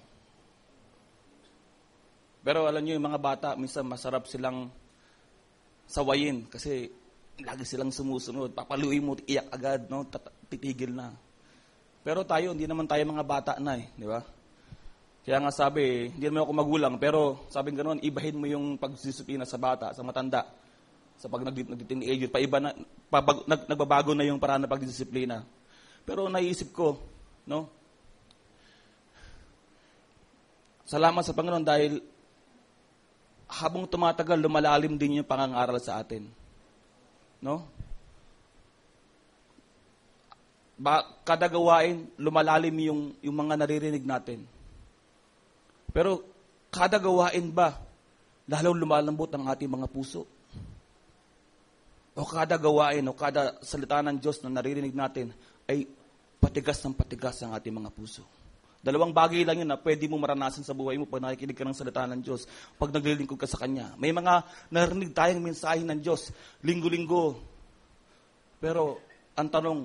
Speaker 3: Pero alam niyo, yung mga bata, minsan masarap silang sawayin kasi lagi silang sumusunod. Papaluin mo, iyak agad, no? Titigil na. Pero tayo, hindi naman tayo mga bata na di ba? Kaya nga sabi, hindi naman ako magulang, pero sabi ganoon, ibahin mo yung pagdisiplina sa bata, sa matanda. Sa pag nag-teenager, nagbabago na yung paraan ng pagdisiplina. Pero naisip ko, no? Salamat sa Panginoon dahil habang tumatagal, lumalalim din yung pangangaral sa atin. No? Kada gawain, lumalalim yung mga naririnig natin. Pero kada gawain ba, lalo lumalambot ang ating mga puso? O kada gawain, o kada salita ng Diyos na naririnig natin, ay patigas ng patigas ang ating mga puso. Dalawang bagay lang yun na pwede mo maranasan sa buhay mo pag nakikinig ka ng salita ng Diyos, pag naglilingkod ka sa Kanya. May mga narinig tayong mensahe ng Diyos, linggo-linggo. Pero, ang tanong,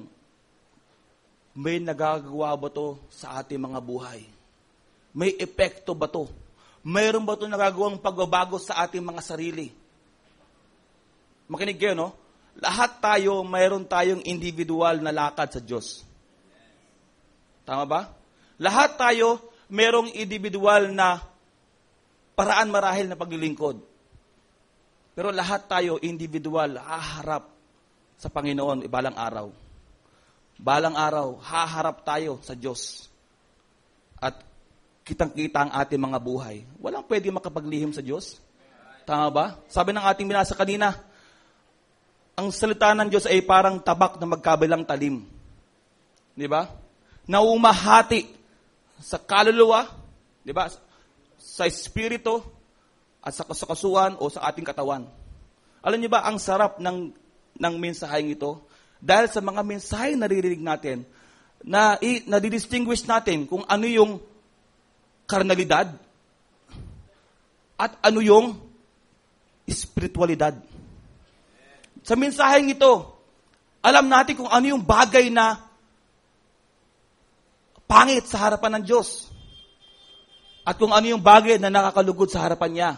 Speaker 3: may nagagawa ba to sa ating mga buhay? May epekto ba to? Mayroon ba to nagagawang pagbabago sa ating mga sarili? Makinig kayo, no? Lahat tayo, mayroon tayong individual na lakad sa Diyos. Tama ba? Lahat tayo, mayroong individual na paraan marahil na paglilingkod. Pero lahat tayo, individual, haharap sa Panginoon balang araw. Balang araw, haharap tayo sa Diyos. At kitang-kita ang ating mga buhay. Walang pwede makapaglihim sa Diyos. Tama ba? Sabi ng ating binasa kanina, ang salita ng Diyos ay parang tabak na magkabilang talim. Di ba? Na umahati sa kaluluwa, di ba? Sa espiritu at sa kasukasuan o sa ating katawan. Alam niyo ba ang sarap ng mensaheng ito? Dahil sa mga mensahe na naririnig natin, na nadidistinguish natin kung ano yung karnalidad at ano yung espiritualidad. Sa mensaheng ito, alam natin kung ano yung bagay na pangit sa harapan ng Diyos. At kung ano yung bagay na nakakalugod sa harapan niya.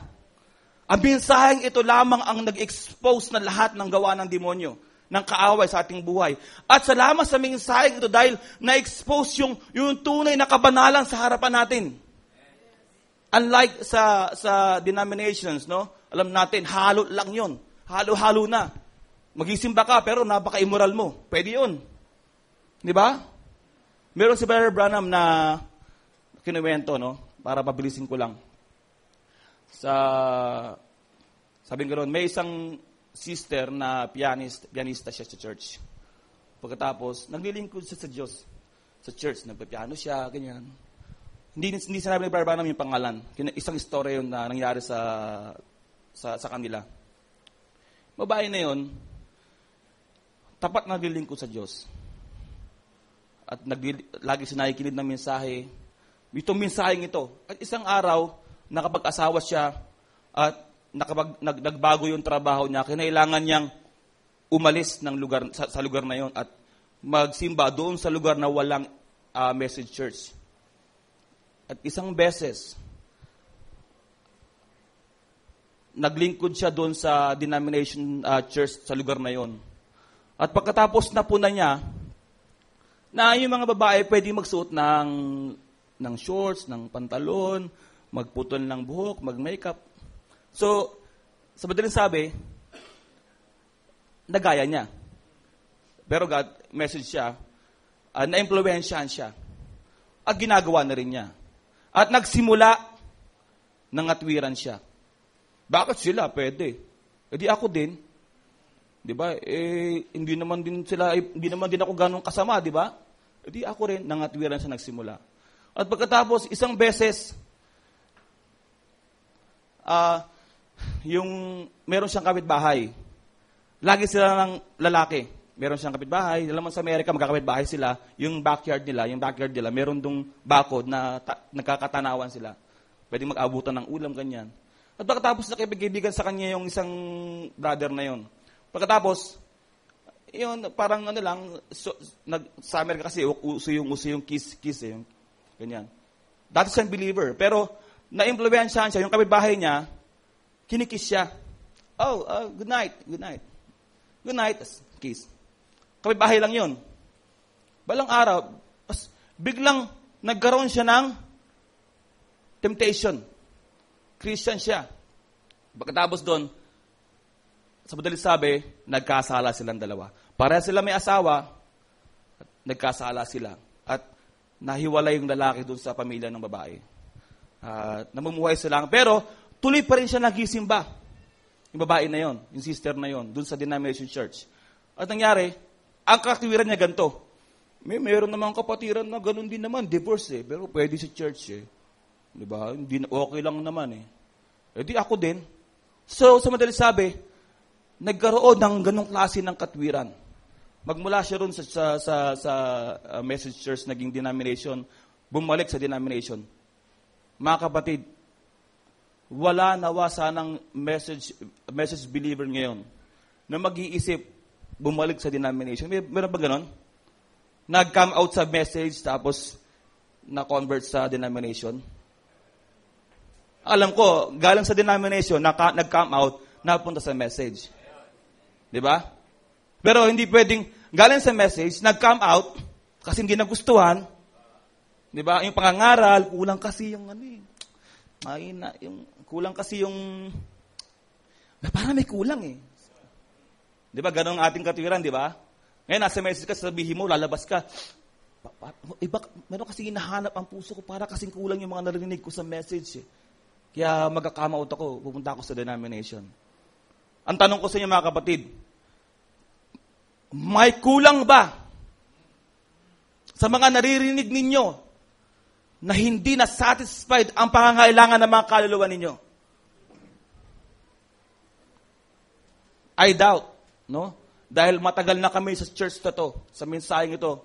Speaker 3: Ang mensaheng ito lamang ang nag-expose na lahat ng gawa ng demonyo, ng kaaway sa ating buhay. At salamat sa mensaheng ito dahil na-expose yung tunay na kabanalan sa harapan natin. Unlike sa denominations, no? Alam natin, halo lang yun. Halo-halo na. Magisimba ka, pero napaka-immoral mo. Pwede yun. Di ba? Meron si Brother Branham na kinuwento, no? Para pabilisin ko lang. Sabi ko ron, may isang sister na pianista siya sa church. Pagkatapos, naglilingkod siya sa Diyos. Sa church, nagpapiano siya, ganyan. Hindi sinabi ni Brother Branham yung pangalan. Isang istorya yun na nangyari sa kanila. Babae na yun, tapat na naglilingkod sa Diyos. At lagi siya nakikinig ng mensahe. Itong mensaheng ito. At isang araw, nakapag-asawa siya at nagbago yung trabaho niya. Kinailangan niyang umalis ng lugar, sa lugar na yon at magsimba doon sa lugar na walang message church. At isang beses, naglingkod siya doon sa denomination church sa lugar na yon. At pagkatapos na po na niya, na yung mga babae pwede magsuot ng shorts, ng pantalon, magputol ng buhok, mag-makeup. So, sa madaling sabi, nagaya niya. Pero God, message siya, na-impluwensyahan siya. At ginagawa na rin niya. At nagsimula, nangatwiran siya. Bakit sila? Pwede. E di ako din. Di ba? Hindi naman din ako ganun kasama, di ba? E di ako rin, nangatwiran siya nagsimula. At pagkatapos, isang beses, meron siyang kapitbahay. Lagi sila ng lalaki. Meron siyang kapitbahay. Alam mo sa Amerika, magkakapitbahay sila. Yung backyard nila, meron dong bakod na nagkakatanawan sila. Pwedeng mag-abutan ng ulam, ganyan. At pagkatapos nakipag-ibigan sa kanya yung isang brother na yon. Pagkatapos, yun, parang sa Amerika kasi, uso yung kiss eh. Ganyan. Dati siyang believer. Pero, na-impluwensyahan siya, yung kapitbahay niya, kinikiss siya. Good night. Good night, kiss. Kapitbahay lang yun. Balang araw, biglang nagkaroon siya ng temptation. Christian siya. Pagkatapos doon, sa madaling sabi, nagkasala silang dalawa. Pareha sila may asawa, at nagkasala sila. At nahiwalay yung lalaki doon sa pamilya ng babae. Namumuhay sila. Pero, tuloy pa rin siya nagsisimba. Yung babae na yon, yung sister na yon, doon sa denomination church. At nangyari, ang kakatiwiran niya ganito. Meron namang kapatiran na ganun din naman, divorce eh. Pero pwede sa church eh. Di ba? Okay lang naman eh. Eh di ako din. So, sa madaling sabi, nagkaroon ng ganung klase ng katwiran. Magmula siya ron sa message church, naging denomination, bumalik sa denomination. Mga kapatid, wala nawa sanang message believer ngayon na mag-iisip bumalik sa denomination. Meron ba ganon? Nag-come out sa message tapos na-convert sa denomination? Alam ko, galing sa denomination, nag-come out, napunta sa message. Di ba? Pero hindi pwedeng galing sa message, nag-come out kasi hindi nagustuhan. Di ba? Yung pangangaral, kulang kasi yung kulang kasi yung parang may kulang eh. Di ba? Ganun ang ating katwiran, di ba? Ngayon, nasa message ka, sabihin mo, lalabas ka. Meron kasi hinahanap ang puso ko para kasing kulang yung mga narinig ko sa message eh. Kaya magka-come out ako, pupunta ako sa denomination. Ang tanong ko sa inyo mga kapatid, may kulang ba sa mga naririnig ninyo na hindi na satisfied ang pangangailangan ng mga kaluluwa ninyo? I doubt. No? Dahil matagal na kami sa church na to, sa mensaheng ito,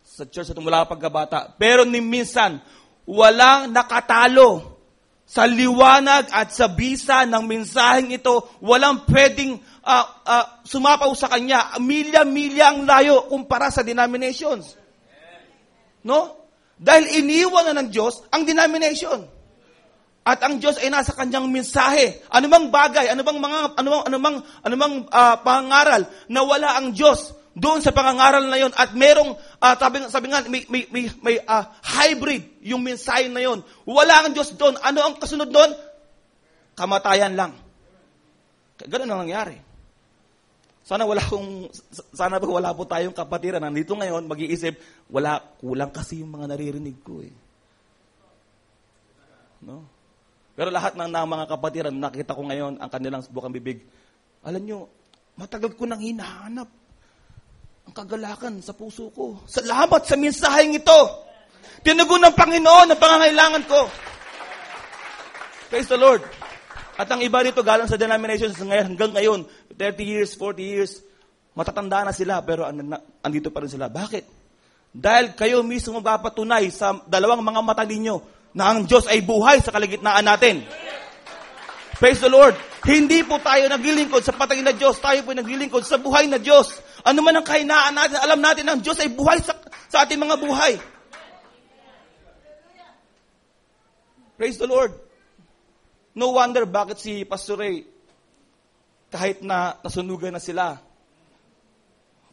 Speaker 3: sa church na ito mula pagkabata. Pero ni minsan, walang nakatalo sa liwanag at sa bisa ng mensaheng ito. Walang pwedeng sumapaw sa kanya. Milya-milya ang layo kumpara sa denominations. No? Dahil iniwan na ng Diyos ang denomination. At ang Diyos ay nasa kanyang mensahe. Anumang bagay, anumang pangangaral na wala ang Diyos doon sa pangangaral na yon at merong sabi nga may hybrid yung mensahe na yon. Wala ang Diyos doon. Ano ang kasunod doon? Kamatayan lang. Ganun ang nangyari. Sana wala po tayong kapatiran. Nandito ngayon, mag-iisip, kulang kasi yung mga naririnig ko eh. No? Pero lahat ng mga kapatiran, nakita ko ngayon ang kanilang bukang bibig. Alam nyo, matagal ko nang hinahanap ang kagalakan sa puso ko. Salamat sa mensaheng ito. Tinugon ng Panginoon ang pangangailangan ko. Praise the Lord. At ang iba dito galing sa denominations hanggang ngayon, 30 years, 40 years, matatanda na sila, pero andito pa rin sila. Bakit? Dahil kayo mismo mapapatunay sa dalawang mga mata ninyo na ang Diyos ay buhay sa kaligitnaan natin. Praise the Lord. Hindi po tayo naglilingkod sa patay na Diyos. Tayo po naglilingkod sa buhay na Diyos. Ano man ang kahinaan natin, alam natin ang Diyos ay buhay sa ating mga buhay. Praise the Lord. No wonder bakit si Pastor Ray, kahit na nasunugan na sila,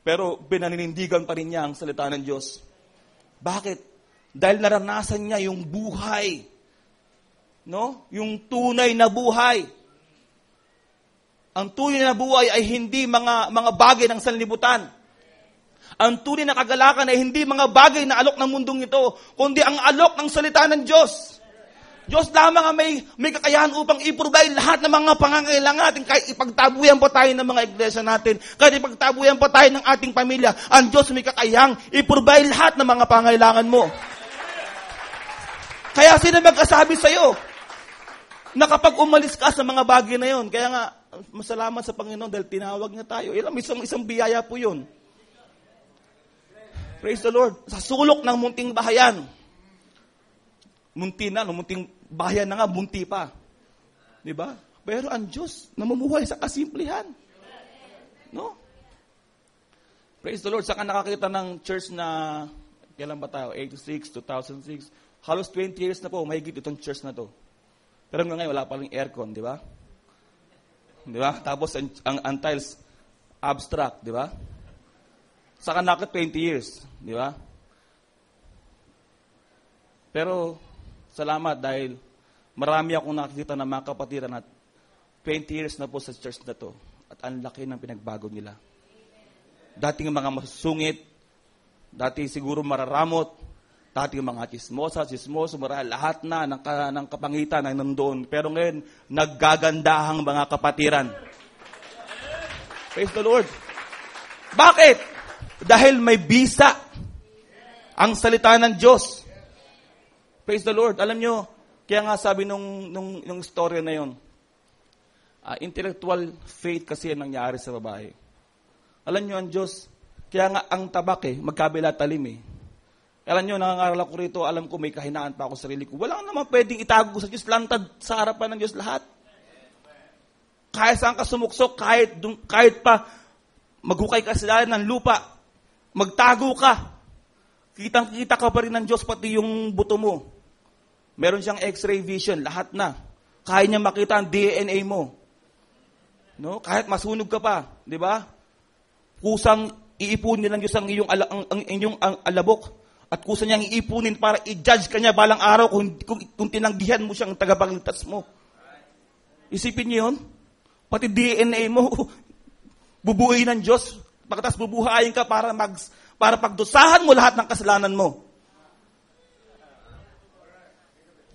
Speaker 3: pero pinaninindigan pa rin niya ang salita ng Diyos. Bakit? Dahil naranasan niya yung buhay. No? Yung tunay na buhay. Ang tunay na buhay ay hindi mga bagay ng sanlibutan. Ang tunay na kagalakan ay hindi mga bagay na alok ng mundong ito, kundi ang alok ng salita ng Diyos. Diyos lamang ang may kakayahan upang i-provide lahat ng mga pangangailangan natin. Kahit ipagtabuyan pa tayo ng mga iglesia natin, kahit ipagtabuyan pa tayo ng ating pamilya, ang Diyos may kakayahang i-provide lahat ng mga pangangailangan mo. Kaya sino magkasabi sa'yo na kapag umalis ka sa mga bagay na yon, kaya nga, masalamat sa Panginoon dahil tinawag niya tayo. Isang biyaya po yun. Praise the Lord. Sa sulok ng munting bahayan, munti na, munting bayan na nga, munti pa. Diba? Pero ang Diyos, namumuhay sa kasimplihan. No? Praise the Lord. Saka nakakita ng church na, kailan ba tayo? 86, 2006. Halos 20 years na po, mahigit itong church na to. Pero ngayon, wala pa rin aircon, di ba? Di ba? Tapos, ang tiles, abstract, di ba? Saka nakit 20 years, di ba? Pero, salamat dahil marami akong nakikita ng mga kapatiran at 20 years na po sa church na to. At ang laki ng pinagbago nila. Dating mga masungit, dati siguro mararamot, dating mga chismoso, lahat na ng kapangitan ay nandoon. Pero ngayon, naggagandahang mga kapatiran. Praise the Lord. Bakit? Dahil may bisa ang salita ng Diyos. Praise the Lord. Alam nyo, kaya nga sabi nung story na yon, intellectual faith kasi ang nangyari sa babae. Alam nyo, ang Diyos, kaya nga ang tabak magkabila talim Alam nyo, nangangaral ako rito, alam ko may kahinaan pa ako sa sarili ko. Wala naman pwedeng itago sa Diyos, lantad sa harapan ng Diyos lahat. Kahit saan ka sumuksok, kahit pa maghukay ka sa ng lupa, magtago ka. Kitang-kita ka pa rin ng Diyos, pati yung buto mo. Meron siyang x-ray vision, lahat na. Kaya niya makita ang DNA mo. No? Kahit masunog ka pa, di ba? Kusang iipunin ng Diyos ang inyong alabok. At kusa niyang iipunin para i-judge ka niya balang araw kung tinanggihan mo siyang tagapagligtas mo. Isipin niyo yun? Pati DNA mo, bubuhayin ng Diyos. Pagkatas bubuhayin ka para pagdusahan mo lahat ng kasalanan mo.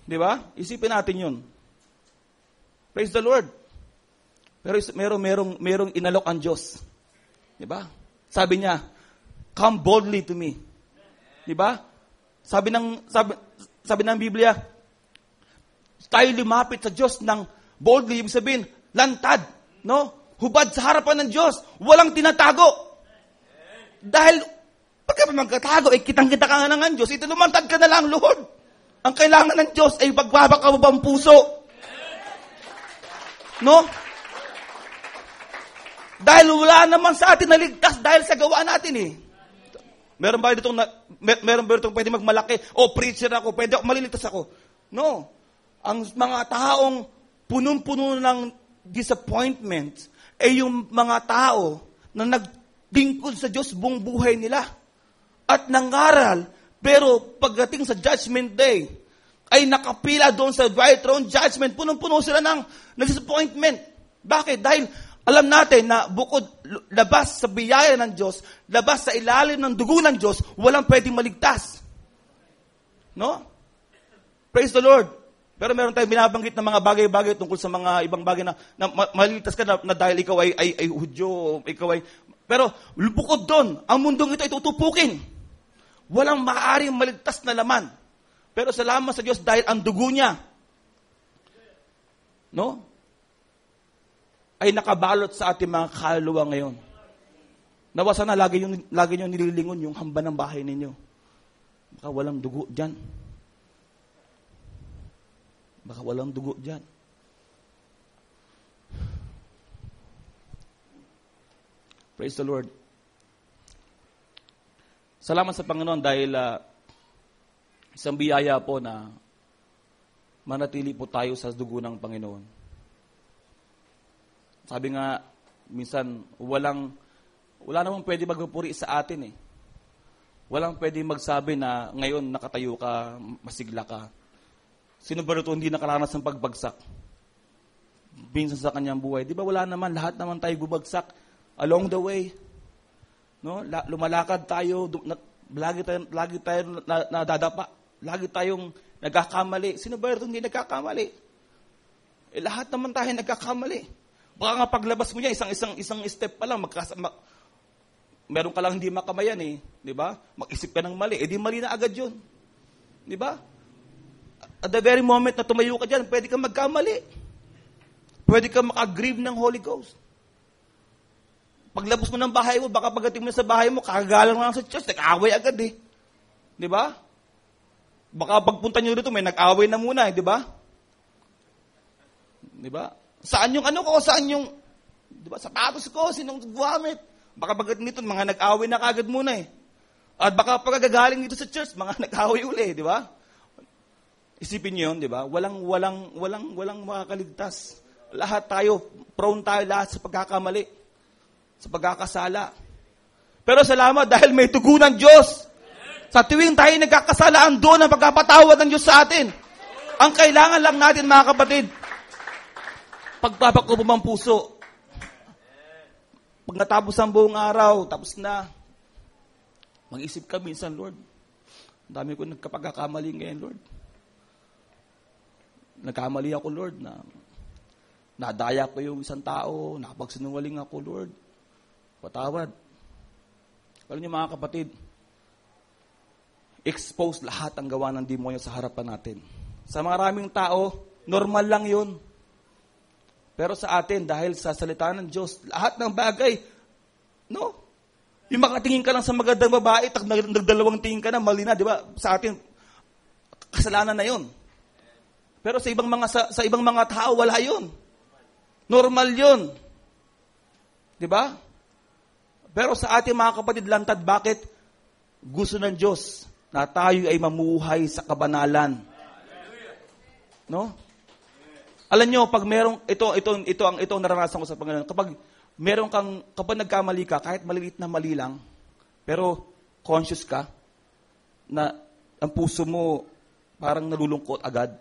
Speaker 3: Di ba? Isipin natin yun. Praise the Lord. Pero merong inalok ang Diyos. Di ba? Sabi niya, come boldly to me. Di ba? Sabi ng Biblia, tayo lumapit sa Diyos ng boldly, ibig sabihin, lantad, no? Hubad sa harapan ng Diyos, walang tinatago. Dahil, pagka magkatago, kitang-kita ka nga ng Diyos, ito lumantad ka na lang, Lord. Ang kailangan ng Diyos ay pagbabakabang puso. No? Dahil wala naman sa atin naligtas dahil sa gawa natin Meron ba ditong pwede magmalaki? Preacher ako, pwede ako, maliligtas ako. No. Ang mga taong punong-puno ng disappointment ay yung mga tao na naglingkod sa Diyos buong buhay nila. At nangaral, pero pagdating sa judgment day, ay nakapila doon sa white throne judgment, punong-puno sila ng disappointment. Bakit? Dahil alam natin na bukod labas sa biyaya ng Diyos, labas sa ilalim ng dugo ng Diyos, walang pwedeng maligtas. No? Praise the Lord. Pero meron tayong binabanggit na mga bagay-bagay tungkol sa mga ibang bagay na maligtas ka na dahil ikaw ay Hudyo, ikaw ay... Pero bukod doon, ang mundong ito ay tutupukin. Walang maaaring maligtas na laman. Pero salamat sa Diyos dahil ang dugo niya, no, ay nakabalot sa ating mga kaluluwa ngayon. Nawa sana lagi nyo nililingon yung hamba ng bahay ninyo. Baka walang dugo dyan. Baka walang dugo dyan. Praise the Lord. Salamat sa Panginoon dahil isang biyaya po na manatili po tayo sa dugo ng Panginoon. Sabi nga, minsan, wala namang pwede magpupuri sa atin eh. Walang pwede magsabi na ngayon nakatayo ka, masigla ka. Sino ba ito hindi nakaranas ng pagbagsak? Minsan sa kanyang buhay. Di ba wala naman, lahat naman tayo bubagsak along the way. No? Lumalakad tayo, lagi tayo nadadapa. Lagi tayong nagkakamali. Sino ba ito hindi nagkakamali? Lahat naman tayo nagkakamali. Baka nga paglabas mo niya, isang step pa lang, meron ka lang hindi makamayan eh. Di ba? Mag-isip ka ng mali. Eh di mali na agad yun. Di ba? At the very moment na tumayo ka dyan, pwede kang magkamali. Pwede kang makagrieve ng Holy Ghost. Paglabas mo ng bahay mo, baka pagdating mo na sa bahay mo, kakagalang mo lang sa church, nag-away agad eh. Di ba? Baka pagpunta nyo dito, may nag-away na muna eh, di ba? Di ba? Saan yung ano ko? Saan yung, di ba, sapatos ko? Sinong gumamit? Baka pagdating dito, mga nag-away na kagad muna eh. At baka pagkagaling dito sa church, mga nag-away uli, di ba? Isipin niyo yun, di ba? Walang makakaligtas. Lahat tayo, prone tayo lahat sa pagkakamali, sa pagkakasala. Pero salamat dahil may dugo ng Diyos. Sa tuwing tayo nagkakasala, ang doon ang pagkapatawad ng Diyos sa atin. Ang kailangan lang natin, mga kapatid, pagpapakupo ng puso. Pag natapos ang buong araw, tapos na, mag-isip ka minsan, Lord, ang dami ko nagkapagkakamali ngayon, Lord. Nagkamali ako, Lord, na nadaya ko yung isang tao, nakapagsinungaling ako, Lord. Patawad. Alam niyo, mga kapatid, expose lahat ang gawa ng demonyo sa harapan natin. Sa maraming tao, normal lang yun. Pero sa atin, dahil sa salita ng Diyos, lahat ng bagay, no? Yung makatingin ka lang sa magandang babae, nagdalawang tingin ka na, mali na, di ba? Sa atin, kasalanan na yun. Pero sa ibang mga tao, wala yun. Normal yun. Di ba? Pero sa ating mga kapatid, lantad, bakit? Gusto ng Diyos na tayo ay mamuhay sa kabanalan. No? Alam nyo, pag merong, ito ang naranasan ko sa Panginoon. Kapag nagkamali ka, kahit maliliit na mali lang, pero conscious ka, na ang puso mo parang nalulungkot agad,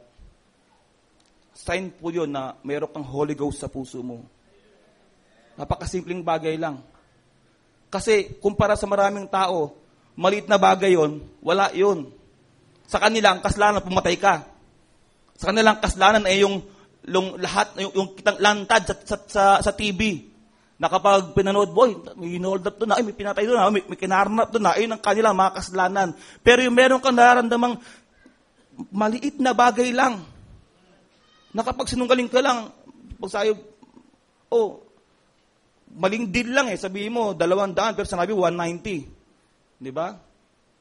Speaker 3: sign po yun na meron kang Holy Ghost sa puso mo. Napakasimpleng bagay lang. Kasi, kumpara sa maraming tao, maliit na bagay yun, wala yun. Sa kanila, ang kasalanan, pumatay ka. Sa kanila, ang kasalanan ay yung kitang lantad sa TV. Na kapag pinanood, boy, may inold up doon na, may pinatay doon na, may kinarnap doon na, ayun ang kanila, mga kasalanan. Pero yung meron kang nararamdamang maliit na bagay lang, na kapag sinunggaling ka lang, pag sa'yo, maling deal lang eh, sabihin mo, 200, pero sinabi 190. Di ba?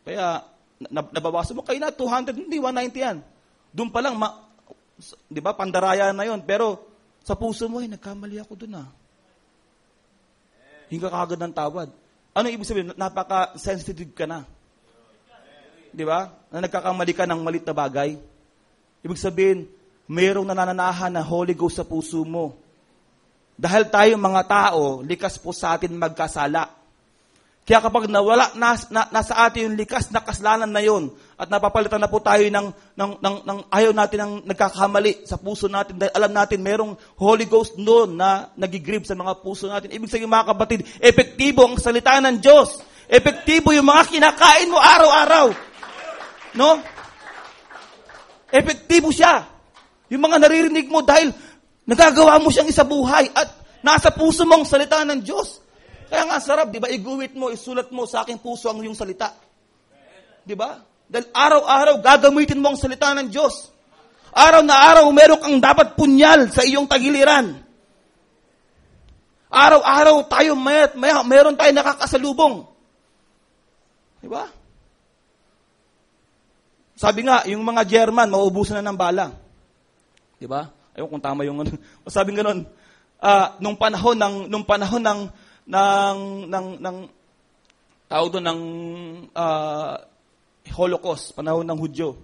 Speaker 3: Kaya, nabawasan mo, kayo na, 200, hindi, 190 yan. Doon pa lang, di ba, pandaraya na yon. Pero, sa puso mo, nagkamali ako doon ah. Hinga kagad ng tawad. Ano ibig sabihin? Napaka-sensitive ka na. Di ba? Na nagkakamali ka ng malit na bagay. Ibig sabihin, mayroong nananahan na Holy Ghost sa puso mo. Dahil tayo mga tao, likas po sa atin magkasala. Kaya kapag nawala, nasa atin yung likas na kasalanan na yun, at napapalitan na po tayo ng ayaw natin ng nagkakamali sa puso natin, dahil alam natin mayroong Holy Ghost noon na nagigrieve sa mga puso natin. Ibig sabihin, mga kapatid, epektibo ang salita ng Diyos. Epektibo yung mga kinakain mo araw-araw. No? Epektibo siya. Yung mga naririnig mo dahil nagagawa mo siyang isabuhay at nasa puso mo ang salita ng Diyos. Kaya nga sarap, di ba? Iguhit mo, isulat mo sa aking puso ang iyong salita. Di ba? Dahil araw-araw gagamitin mo ang salita ng Diyos. Araw na araw meron kang dapat punyal sa iyong tagiliran. Araw-araw tayo meron tayo nakakasalubong. Di ba? Sabi nga, yung mga German, mauubusan na ng bala. Di ba? Ayun kung tama yung sabi ganoon. Nung panahon ng tawag doon ng Holocaust, panahon ng Hudyo.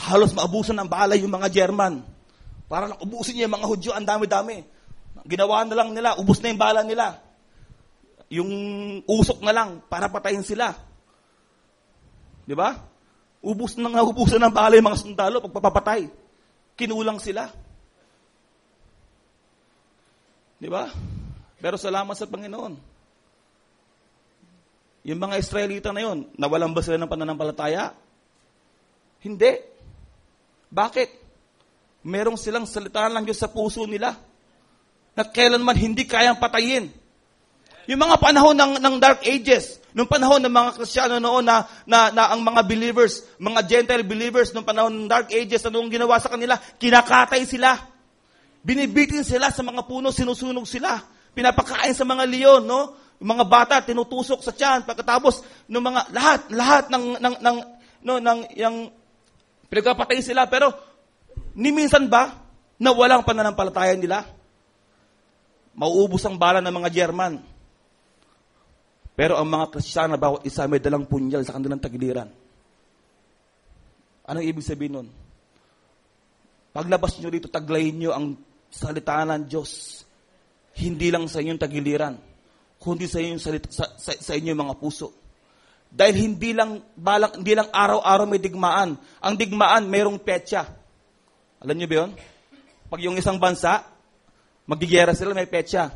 Speaker 3: Halos maabusan ng bala yung mga German. Para lang ubusin niya yung mga Hudyo, ang dami-dami. Ginawa na lang nila, ubus na yung bala nila. Yung usok na lang para patayin sila. Di ba? Ubusan ng bala yung mga sundalo pagpapatay. Kinulang sila. Di ba? Pero salamat sa Panginoon. Yung mga Israelita na yun, nawalan ba sila ng pananampalataya? Hindi. Bakit? Merong silang salita ng Diyos sa puso nila na kailanman hindi kayang patayin. Yung mga panahon ng Dark Ages, nung panahon ng mga Kristiyano noon na ang mga believers, mga Gentile believers, nung panahon ng Dark Ages, anong ginawa sa kanila? Kinakatay sila. Binibitin sila sa mga puno, sinusunog sila. Pinapakain sa mga leon, no? Yung mga bata tinutusok sa tiyan, pagkatapos ng mga lahat ng pinagpapatayin sila, pero ni minsan ba na walang pananampalataya nila? Mauubos ang bala ng mga German. Pero ang mga Kristiyano, bawat isa may dalang punyal sa kanilang tagiliran. Anong ibig sabihin nun? Paglabas nyo dito, taglayin nyo ang salita ng Diyos. Hindi lang sa inyong tagiliran, kundi sa inyong sa inyong mga puso. Dahil hindi lang araw-araw may digmaan. Ang digmaan mayroong petsa. Alam niyo ba 'yon? Pag yung isang bansa magigera sila, may petsa.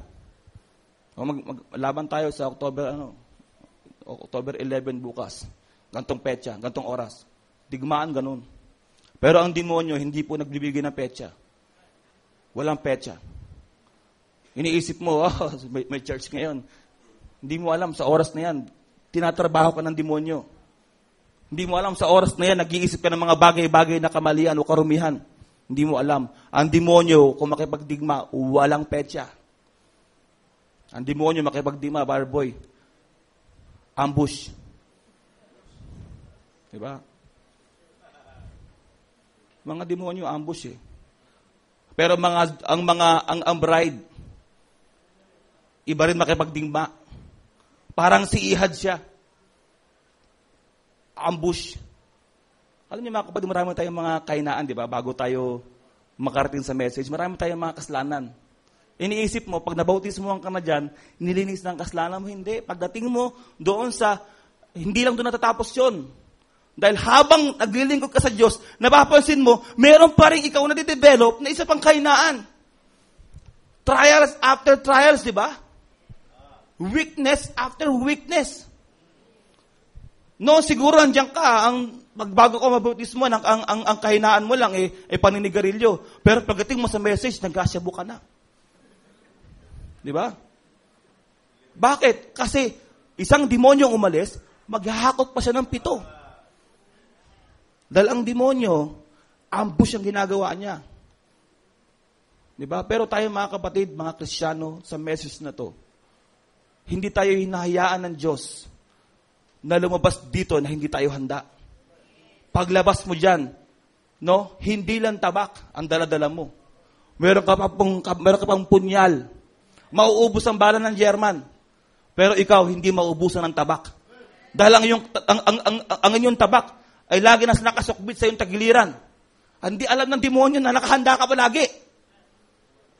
Speaker 3: Laban tayo sa October 11 bukas. Gantong petsa, gantong oras. Digmaan ganun. Pero ang demonyo hindi po nagbibigay ng petsa. Walang petsa. Iniisip mo, may church ngayon. Hindi mo alam sa oras na yan, tinatrabaho ka ng demonyo. Hindi mo alam sa oras na yan, nag-iisip ka ng mga bagay-bagay na kamalian o karumihan. Hindi mo alam. Ang demonyo, kung makipagdigma, walang petsa. Ang demonyo, makipagdigma, barboy. Ambush. Diba? Mga demonyo, ambush eh. Pero ang bride, iba rin makipagdigma. Parang si Ihad siya. Ambush. Alam niyo mga kapatid, marami tayong mga kainaan, di ba? Bago tayo makarating sa message, marami tayong mga kasalanan. Iniisip mo, pag nabautismo ka na dyan, nilinis ng kasalanan mo, hindi. Pagdating mo doon hindi lang doon natatapos yun. Dahil habang naglilingkod ka sa Diyos, napapansin mo, meron pa rin ikaw na de-develop na isa pang kainaan. Trials after trials, di ba? Weakness after weakness. No, siguro nandiyan ka, magbago ka mabautismo, ang kahinaan mo lang paninigarilyo. Pero pagdating mo sa message, nagkasyabu ka na. Di ba? Bakit? Kasi isang demonyong umalis, maghahakot pa siya ng 7. Dahil ang demonyo, ambush ang ginagawa niya. Di ba? Pero tayo mga kapatid, mga Kristiyano, sa message na to, hindi tayo hinahayaan ng Diyos na lumabas dito na hindi tayo handa. Paglabas mo dyan, no, hindi lang tabak ang daladala mo. Meron ka pang punyal. Mauubos ang bala ng German. Pero ikaw, hindi mauubusan ng tabak. Dahil ang inyong tabak ay lagi na nakasukbit sa iyong tagiliran. Hindi alam ng demonyo na nakahanda ka palagi.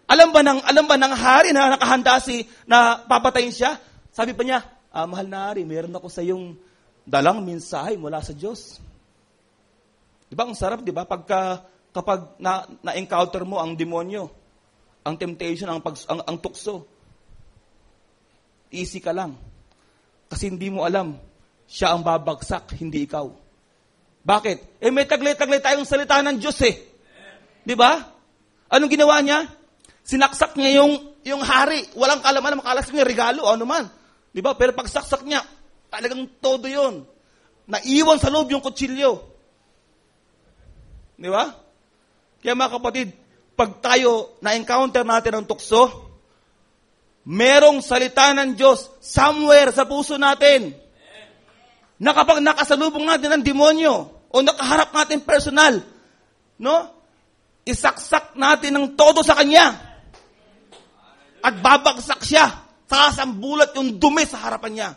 Speaker 3: Alam ba ng hari na nakahanda na papatayin siya? Sabi pa niya, mahal na hari, meron ako sa iyong dalang mensahe mula sa Diyos. Di ba? Ang sarap, di ba? Kapag na-encounter mo ang demonyo, ang temptation, ang tukso, easy ka lang. Kasi hindi mo alam, siya ang babagsak, hindi ikaw. Bakit? May taglay-taglay tayong salita ng Diyos eh. Di ba? Anong ginawa niya? Sinaksak niya yung hari. Walang kalaman, makalas niya regalo, ano man. Di ba? Pero pagsaksak niya, talagang todo yun. Naiwan sa loob yung kutsilyo. Di ba? Kaya mga kapatid, pag tayo na-encounter natin ang tukso, merong salita ng Diyos somewhere sa puso natin. Na kapag nakasalubong natin ng demonyo o nakaharap natin personal, no? Isaksak natin ng todo sa Kanya. At babagsak siya. Sasambulat yung dumi sa harapan niya.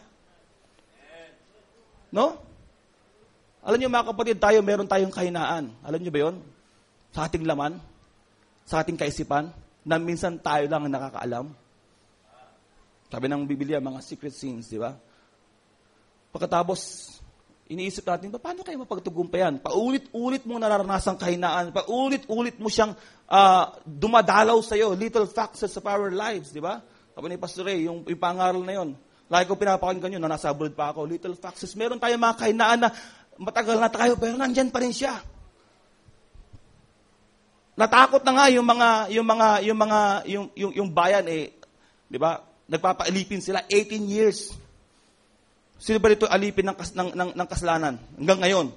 Speaker 3: No? Alam niyo mga kapatid, meron tayong kahinaan. Alam niyo ba yun? Sa ating laman, sa ating kaisipan, na minsan tayo lang ang nakakaalam. Sabi ng Biblia, mga secret sins, di ba? Pagkatapos, iniisip natin, paano kayo mapagtagumpayan? Paulit-ulit mong nararanasan kahinaan. Paulit-ulit mo siyang dumadalaw sa'yo. Little facets of our lives, di ba? Sabi ni Pastor Ray, yung pangaral na yun. Lagi ko pinapakinggan yun, nasa abroad pa ako. Little facets. Meron tayong mga kahinaan na matagal na tayo, pero nandyan pa rin siya. Natakot na nga yung bayan di ba? Nagpapaalipin sila 18 years. Sino ba dito alipin ng kasalanan? Hanggang ngayon.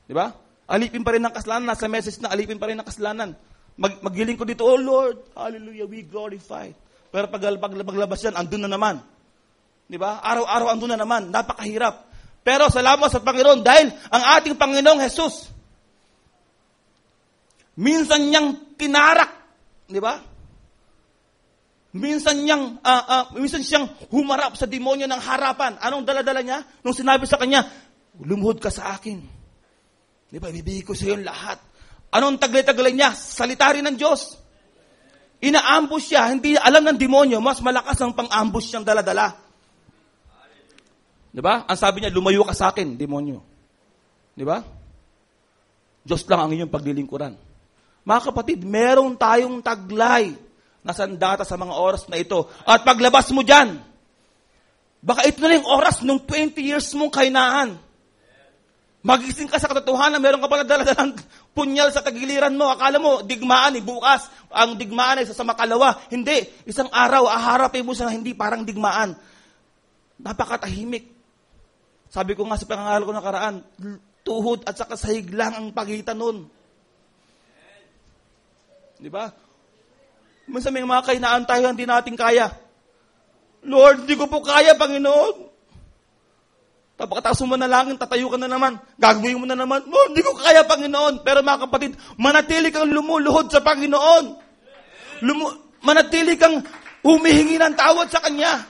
Speaker 3: Di ba? Alipin pa rin ng kasalanan. Nasa message na alipin pa rin ng kasalanan. Magiling ko dito, oh Lord, hallelujah, we glorify. Pero pag maglabas yan, andun na naman. Di ba? Araw-araw andun na naman. Napakahirap. Pero salamat sa Panginoon dahil ang ating Panginoong Jesus, minsan niyang tinarak. Di ba? Minsan siyang humarap sa demonyo ng harapan. Anong dala-dala niya? Nung sinabi sa kanya, lumuhod ka sa akin. Di ba? Ibibigay ko sa iyo lahat. Anong taglay-taglay niya? Salita rin ng Diyos. Ina-ambush siya. Hindi alam ng demonyo, mas malakas ang pang-ambush siyang dala-dala. Di ba? Ang sabi niya, lumayo ka sa akin, demonyo. Di ba? Diyos lang ang inyong paglilingkuran. Mga kapatid, meron tayong taglay na sandata sa mga oras na ito. At paglabas mo dyan, baka ito na yung oras nung 20 years mong kahinaan. Magising ka sa katotohanan, meron ka pala dala-dalang punyal sa tagiliran mo. Akala mo, digmaan bukas. Ang digmaan ay sa makalawa. Hindi. Isang araw, aharapin mo siya na hindi parang digmaan. Napakatahimik. Sabi ko nga sa pangangaral ko nakaraan, tuhod at saka sahig lang ang pagitan nun. Di ba? Minsan may mga kahinaan tayo hindi natin kaya. Lord, hindi ko po kaya, Panginoon. Tapos mo na langin, tatayo ka na naman. Gagawin mo na naman. Lord, hindi ko kaya, Panginoon. Pero mga kapatid, manatili kang lumuluhod sa Panginoon. Manatili kang humihingi ng tawad sa Kanya.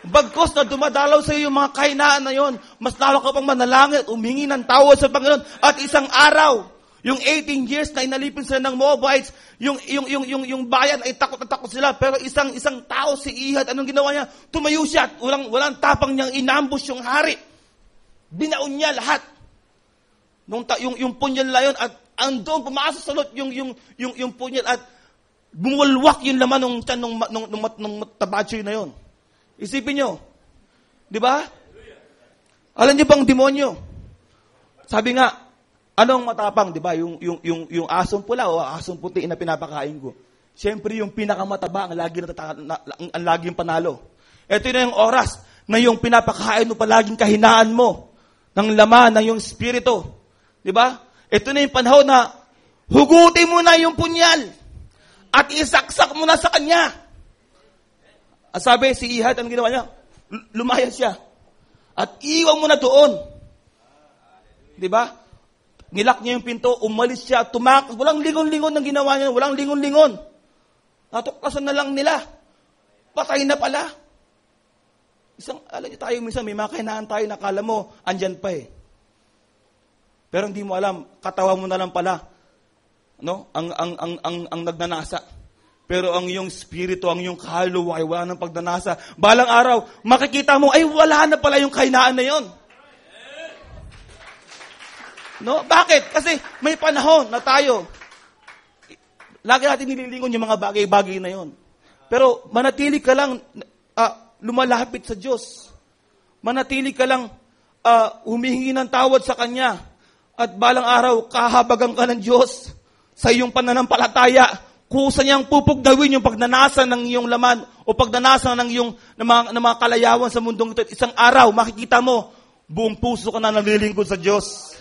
Speaker 3: Bagkos na dumadalaw sa iyo yung mga kahinaan na yon, mas lalo ka pang manalangin at humingi ng tawad sa Panginoon. At isang araw, yung 18 years na inalipin sila ng Moabites, yung bayan ay takot na takot sila. Pero isang tao, si Ihad, anong ginawa niya? Tumayo siya at walang tapang niyang inambush yung hari. Binaon niya lahat. Yung punyal na yun, at andun, pumasok sa lot yung punyal at bumulwak yung laman ng tiyan nung tabachoy na yun. Isipin nyo. Di ba? Alam niyo bang demonyo? Sabi nga, anong matapang, di ba? Yung asong pula o asong puti na pinapakain ko. Siyempre, yung pinakamataba ang laging panalo. Ito na yung oras na yung pinapakain mo palaging kahinaan mo ng laman, ng yung spirito. Di ba? Ito na yung panahon na hugutin mo na yung punyal at isaksak mo na sa kanya. At sabi, si Ihad, ang ginawa niya? Lumayas siya. At iwan mo na doon. Di ba? Nilak niya yung pinto, umalis siya, tumakas. Walang lingon-lingon ng ginawa niya. Walang lingon-lingon. Natuklasan na lang nila. Patay na pala. Alam niyo tayo, minsan may mga kahinaan tayo na kala mo, andyan pa eh. Pero hindi mo alam, katawa mo na lang pala. No? Ang nagnanasa. Pero ang iyong spirito, ang iyong kaluluwa ay wala ng pagnanasa. Balang araw, makikita mo, ay wala na pala yung kahinaan na yon. No? Bakit? Kasi may panahon na tayo, lagi natin nililingon yung mga bagay-bagay na yon. Pero manatili ka lang lumalapit sa Diyos. Manatili ka lang humihingi ng tawad sa Kanya. At balang araw, kahabagan ka ng Diyos sa iyong pananampalataya. Kusa niyang pupugdawin yung pagnanasa ng iyong laman o pagdanasan ng mga kalayawan sa mundong ito, isang araw, makikita mo, buong puso ka na naglilingkod sa Diyos.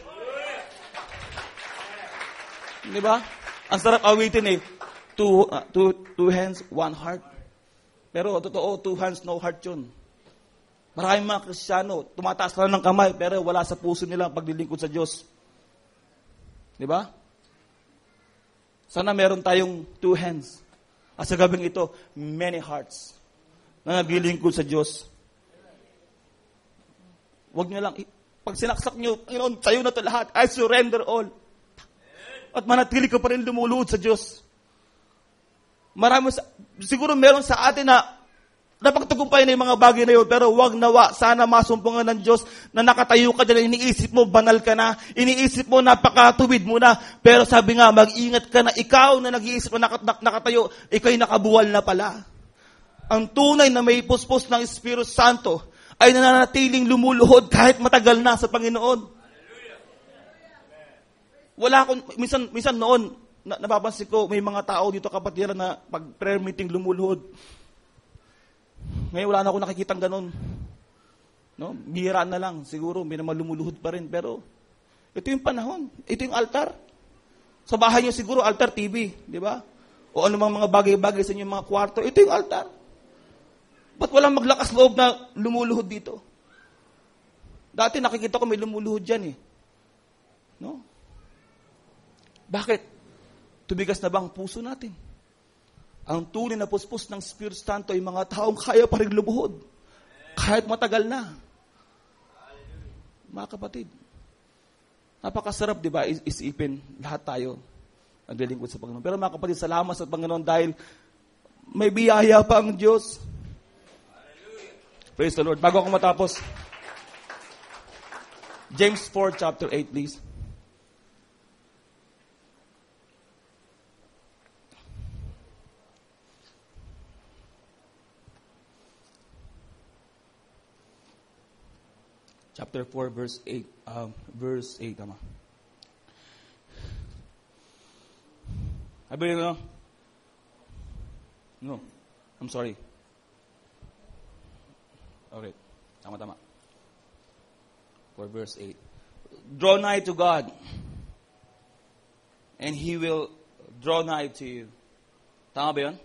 Speaker 3: Di ba? Ang sarap awitin eh. Two hands, one heart. Pero totoo, two hands, no heart yun. Maraming mga Kristiyano, tumataas lang ng kamay, pero wala sa puso nila ang paglilingkod sa Diyos. Di ba? Sana meron tayong two hands. At sa gabing ito, many hearts na naglilingkod sa Diyos. Huwag nyo lang, pag sinaksak nyo, Panginoon, sa'yo na ito lahat. I surrender all. At manatili ka pa rin lumuluhod sa Diyos. Siguro meron sa atin na napagtagumpay na yung mga bagay na yun, pero wag nawa, sana masumpungan ng Diyos na nakatayo ka dyan, iniisip mo, banal ka na, iniisip mo, napakatuwid mo na, pero sabi nga, mag-ingat ka na, ikaw na nag-iisip mo, nakatayo, ikaw'y nakabuwal na pala. Ang tunay na may puspos ng Espiritu Santo ay nananatiling lumuluhod kahit matagal na sa Panginoon. Wala akong, minsan noon, napapansin ko, may mga tao dito kapatiran na pag prayer meeting lumuluhod. Ngayon wala na ako nakikitang ganun. No? Bihiraan na lang. Siguro may naman lumuluhod pa rin. Pero ito yung panahon. Ito yung altar. Sa bahay niyo siguro altar TV. Di ba? O anumang mga bagay-bagay sa inyong mga kwarto. Ito yung altar. Ba't walang maglakas loob na lumuluhod dito? Dati nakikita ko may lumuluhod dyan eh. No? Bakit? Tubigas na ba ang puso natin? Ang tunay na puspos ng Espiritu Santo ay mga taong kaya pa rin lumuhod. Kahit matagal na. Mga kapatid, napakasarap, di ba, isipin lahat tayo naglilingkod sa Panginoon. Pero mga kapatid, salamat sa Panginoon dahil may biyaya pa ang Diyos. Praise the Lord. Bago ako matapos, James 4, chapter 8, please. Chapter 4, verse 8. Verse 8, tama. Sabi nyo, no, I'm sorry. Okay, tama. For verse 8. Draw nigh to God, and He will draw nigh to you. Tama ba yun?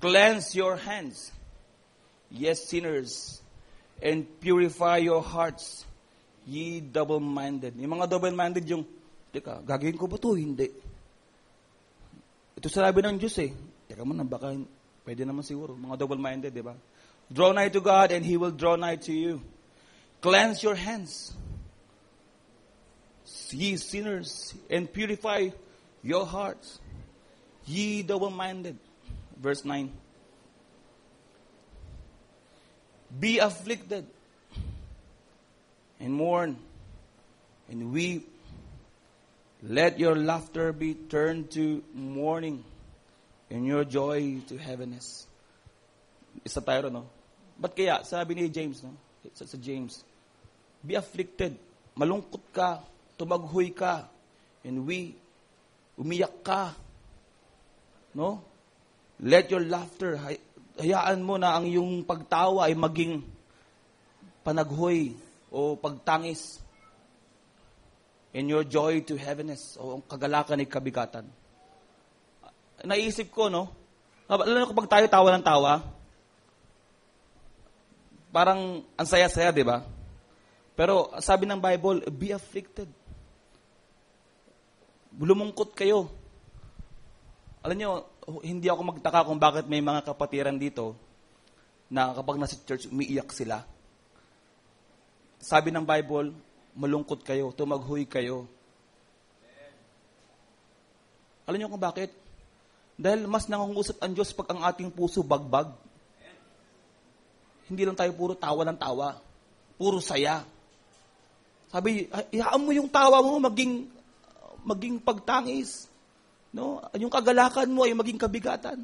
Speaker 3: Cleanse your hands, yes, sinners, and purify your hearts, ye double-minded. Yung mga double-minded yung, teka, gagawin ko ba ito? Hindi. Ito sinabi ng Diyos eh. Teka man, baka pwede naman siguro. Mga double-minded, di ba? Draw nigh to God and He will draw nigh to you. Cleanse your hands, ye sinners, and purify your hearts, ye double-minded. Verse 9. Be afflicted and mourn and weep. Let your laughter be turned to mourning and your joy to heaviness. Isa tayo, no? Ba't kaya? Sabi ni James, no? Sa James, be afflicted. Malungkot ka, tumaghoy ka, and weep. Umiyak ka. No? Let your laughter, hayaan mo na ang iyong pagtawa ay maging panaghoy o pagtangis. And your joy to heaviness o ang kagalakan ay kabigatan. Naisip ko, no? Alam mo kapag tayo tawa ng tawa, parang ang saya-saya, di ba? Pero sabi ng Bible, be afflicted. Lumungkot kayo. Alam nyo, hindi ako magtaka kung bakit may mga kapatiran dito na kapag nasa church, umiiyak sila. Sabi ng Bible, malungkot kayo, tumaghoy kayo. Alam niyo kung bakit? Dahil mas nangungusap ang Diyos pag ang ating puso bagbag. Hindi lang tayo puro tawa ng tawa. Puro saya. Sabi, hayaan mo yung tawa mo maging pagtangis. No? Yung kagalakan mo ay maging kabigatan.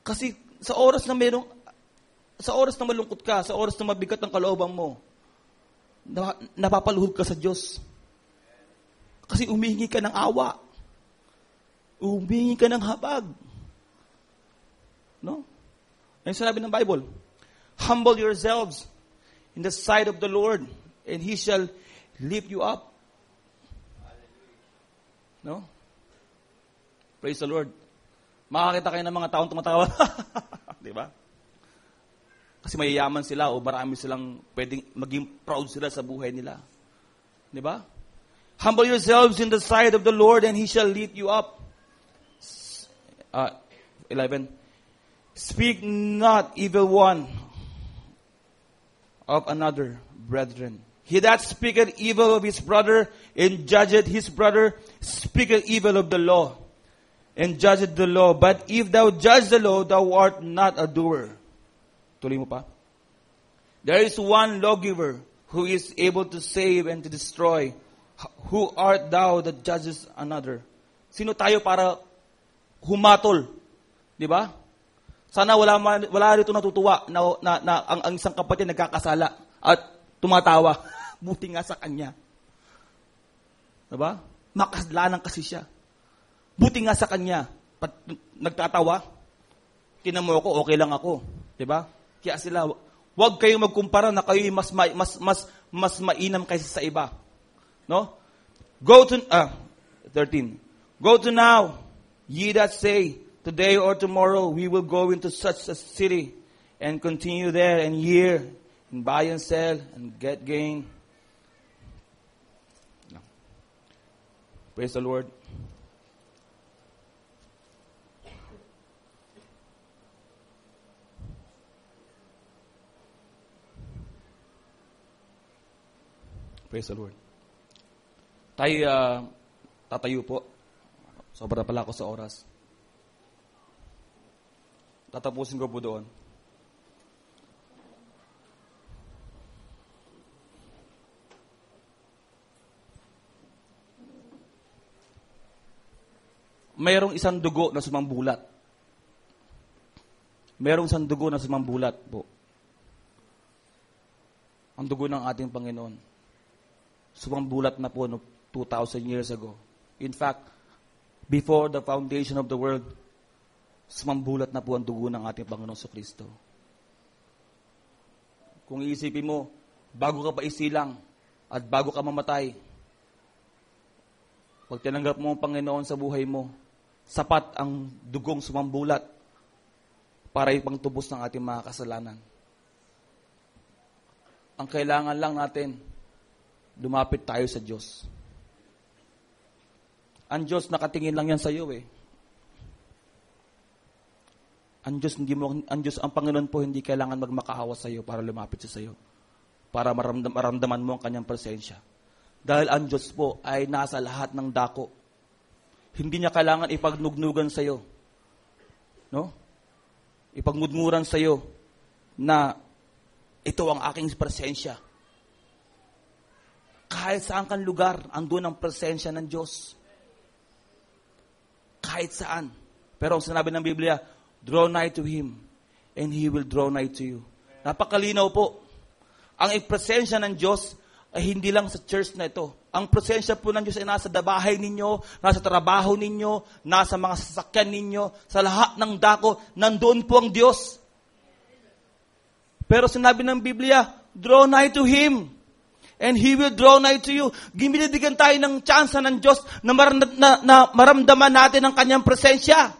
Speaker 3: Kasi sa oras na malungkot ka, sa oras na mabigat ang kalooban mo, napapaluhod ka sa Diyos. Kasi umihingi ka ng awa. Umihingi ka ng habag. No? Yung sinabi ng Bible, humble yourselves in the sight of the Lord, and He shall lift you up. No? Praise the Lord. Makakita kayo ng mga taong tumatawa. Di ba? Kasi mayayaman sila o marami silang pwedeng maging proud sila sa buhay nila. Di ba? Humble yourselves in the sight of the Lord, and He shall lift you up. 11. Speak not evil one of another, brethren. He that speaketh evil of his brother, and judgeth his brother, speaketh evil of the law, and judgeth the law. But if thou judge the law, thou art not a doer. Tuloy mo pa. There is one lawgiver who is able to save and to destroy. Who art thou that judges another? Sino tayo para humatol? Di ba? Sana wala rito natutuwa na ang isang kapatid nagkakasala at tumatawa. Buti nga sa kanya. Diba? Makasalanan kasi siya. Buti nga sa kanya. Nagtatawa. Tinan mo ako, okay lang ako. Diba? Kaya sila, huwag kayong magkumpara na kayo mas mainam kaysa sa iba. No? Go to 13. Go to now, ye that say, today or tomorrow we will go into such a city and continue there and hear and buy and sell and get gain. No. Praise the Lord. Praise the Lord. Tayo tatayo po. Sobra pala ako sa oras. Tatapusin ko po doon. Mayroong isang dugo na sumambulat. Mayroong isang dugo na sumambulat po. Ang dugo ng ating Panginoon. Sumambulat na po no 2,000 years ago. In fact, before the foundation of the world, sumambulat na po ang dugo ng ating Panginoon sa Kristo. Kung iisipin mo, bago ka pa isilang at bago ka mamatay, pag tinanggap mo ang Panginoon sa buhay mo, sapat ang dugong sumambulat para ipangtubos ng ating mga kasalanan. Ang kailangan lang natin, lumapit tayo sa Diyos. Ang Diyos nakatingin lang yan sa iyo eh. Ang Diyos, ang Panginoon po hindi kailangan magmakaawa sa iyo para lumapit sa iyo. Para maramdaman mo ang kanyang presensya. Dahil ang Diyos po ay nasa lahat ng dako. Hindi niya kailangan ipagnugnugan sa iyo. No? Ipagmudmuran sa iyo na ito ang aking presensya. Kahit saan kang lugar, andun ang presensya ng Diyos. Kahit saan. Pero ang sinabi ng Biblia, draw nigh to Him, and He will draw nigh to you. Napakalinaw po. Ang presensya ng Diyos ay hindi lang sa church na ito. Ang presensya po ng Diyos ay nasa bahay ninyo, nasa trabaho ninyo, nasa mga sasakyan ninyo, sa lahat ng dako, nandoon po ang Diyos. Pero sinabi ng Biblia, draw nigh to Him, and He will draw nigh to you. Binibigyan tayo ng tsansa ng Diyos na maramdaman natin ang kanyang presensya.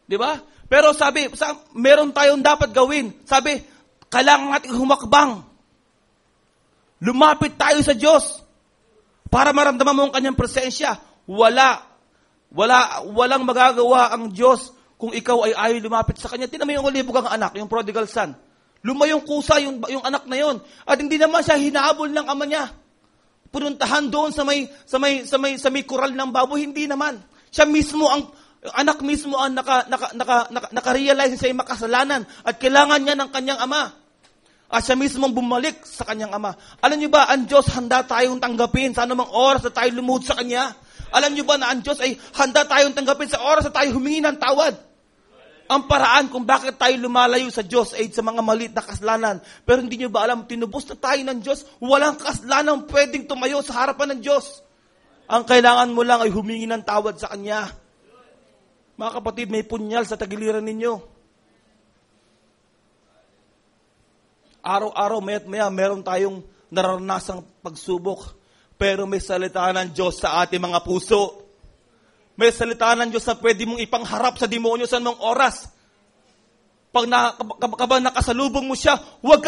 Speaker 3: Di ba? Pero sabi, meron tayong dapat gawin. Sabi, kailangan natin humakbang. Lumapit tayo sa Diyos para maramdaman mo ang kanyang presensya. Walang magagawa ang Diyos kung ikaw ay ayaw lumapit sa kanya. Tingnan mo yung ulibog ang anak, yung prodigal son. Lumayong kusa yung anak na yon. At hindi naman siya hinahabol ng ama niya. Pununtahan doon sa may kural ng baboy, hindi naman. Siya mismo ang anak mismo ang naka-realize sa makasalanan at kailangan niya ng kanyang ama. At siya mismo bumalik sa kanyang ama. Alam niyo ba, ang Diyos handa tayong tanggapin sa anumang oras na tayo lumuhod sa Kanya. Alam niyo ba na ang Diyos ay handa tayong tanggapin sa oras na tayo humingi ng tawad. Ang paraan kung bakit tayo lumalayo sa Diyos ay sa mga maliit na kasalanan. Pero hindi niyo ba alam, tinubos na tayo ng Diyos, walang kasalanan pwedeng tumayo sa harapan ng Diyos. Ang kailangan mo lang ay humingi ng tawad sa Kanya. Mga kapatid, may punyal sa tagiliran ninyo. Araw-araw, maya't maya, meron tayong naranasang pagsubok. Pero may salita ng Diyos sa ating mga puso. May salita ng Diyos na pwede mong ipangharap sa demonyo sa anong oras. Pag nakasalubong mo siya, huwag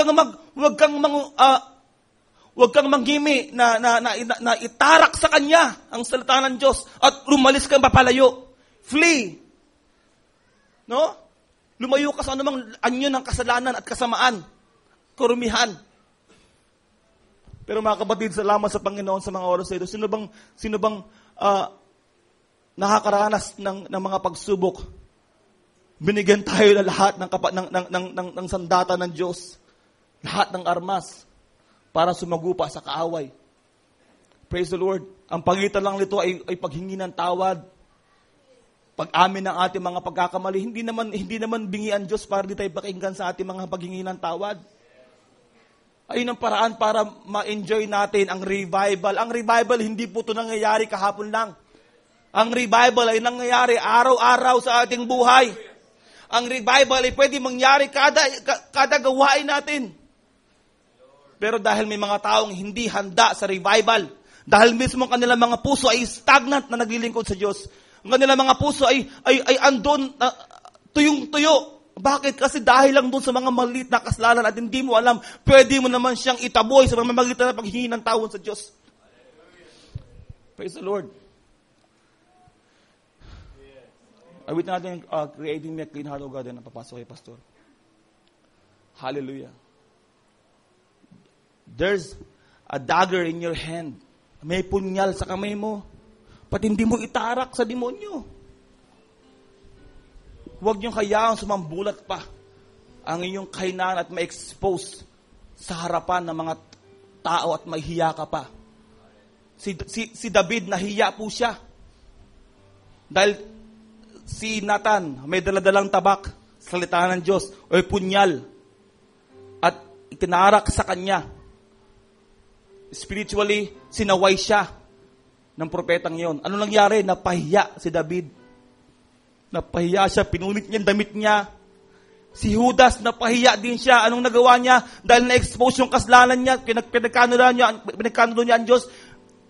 Speaker 3: kang manghimi na itarak sa kanya ang salita ng Diyos at lumalis kang papalayo. Flee. No? Lumayo ka sa anumang anyo ng kasalanan at kasamaan. Kurumihan. Pero mga kapatid, salamat sa Panginoon sa mga oras na ito. Sino bang nakakaranas ng mga pagsubok? Binigyan tayo na lahat ng sandata ng Diyos. Lahat ng armas para sumagupa sa kaaway. Praise the Lord. Ang pagitan lang nito ay paghingi ng tawad. Pag-amin ng ating mga pagkakamali. Hindi naman bingi ang Diyos para di tayo pakinggan sa ating mga paghingi ng tawad. Ayun ang paraan para ma-enjoy natin ang revival. Ang revival, hindi po ito nangyayari kahapon lang. Ang revival ay nangyayari araw-araw sa ating buhay. Ang revival ay pwede mangyari kada gawain natin. Pero dahil may mga taong hindi handa sa revival, dahil mismo ang kanilang mga puso ay stagnant na naglilingkod sa Diyos, ang kanilang mga puso ay andun, tuyong-tuyo. Bakit? Kasi dahil lang doon sa mga maliit na kasalanan at hindi mo alam, pwede mo naman siyang itaboy sa mamamagitan ng paghingi ng tawad sa Diyos. Praise the Lord. Awit natin, creating me a clean heart, O God, na papasok kay Pastor. Hallelujah. There's a dagger in your hand. May punyal sa kamay mo. Pati hindi mo itarak sa demonyo. Huwag niyong hayaan sumambulat pa ang iyong kainan at ma-expose sa harapan ng mga tao at mahihiya ka pa. Si David, nahiya po siya. Dahil si Nathan, may daladalang tabak, salita ng Diyos, o punyal, at itinarak sa kanya. Spiritually, sinaway siya ng propetang yon. Ano nangyari? Napahiya si David. Napahiya siya, pinunit niya, damit niya. Si Judas, napahiya din siya. Anong nagawa niya? Dahil na-expose yung kasalanan niya, pinagkanulo niya ang Diyos,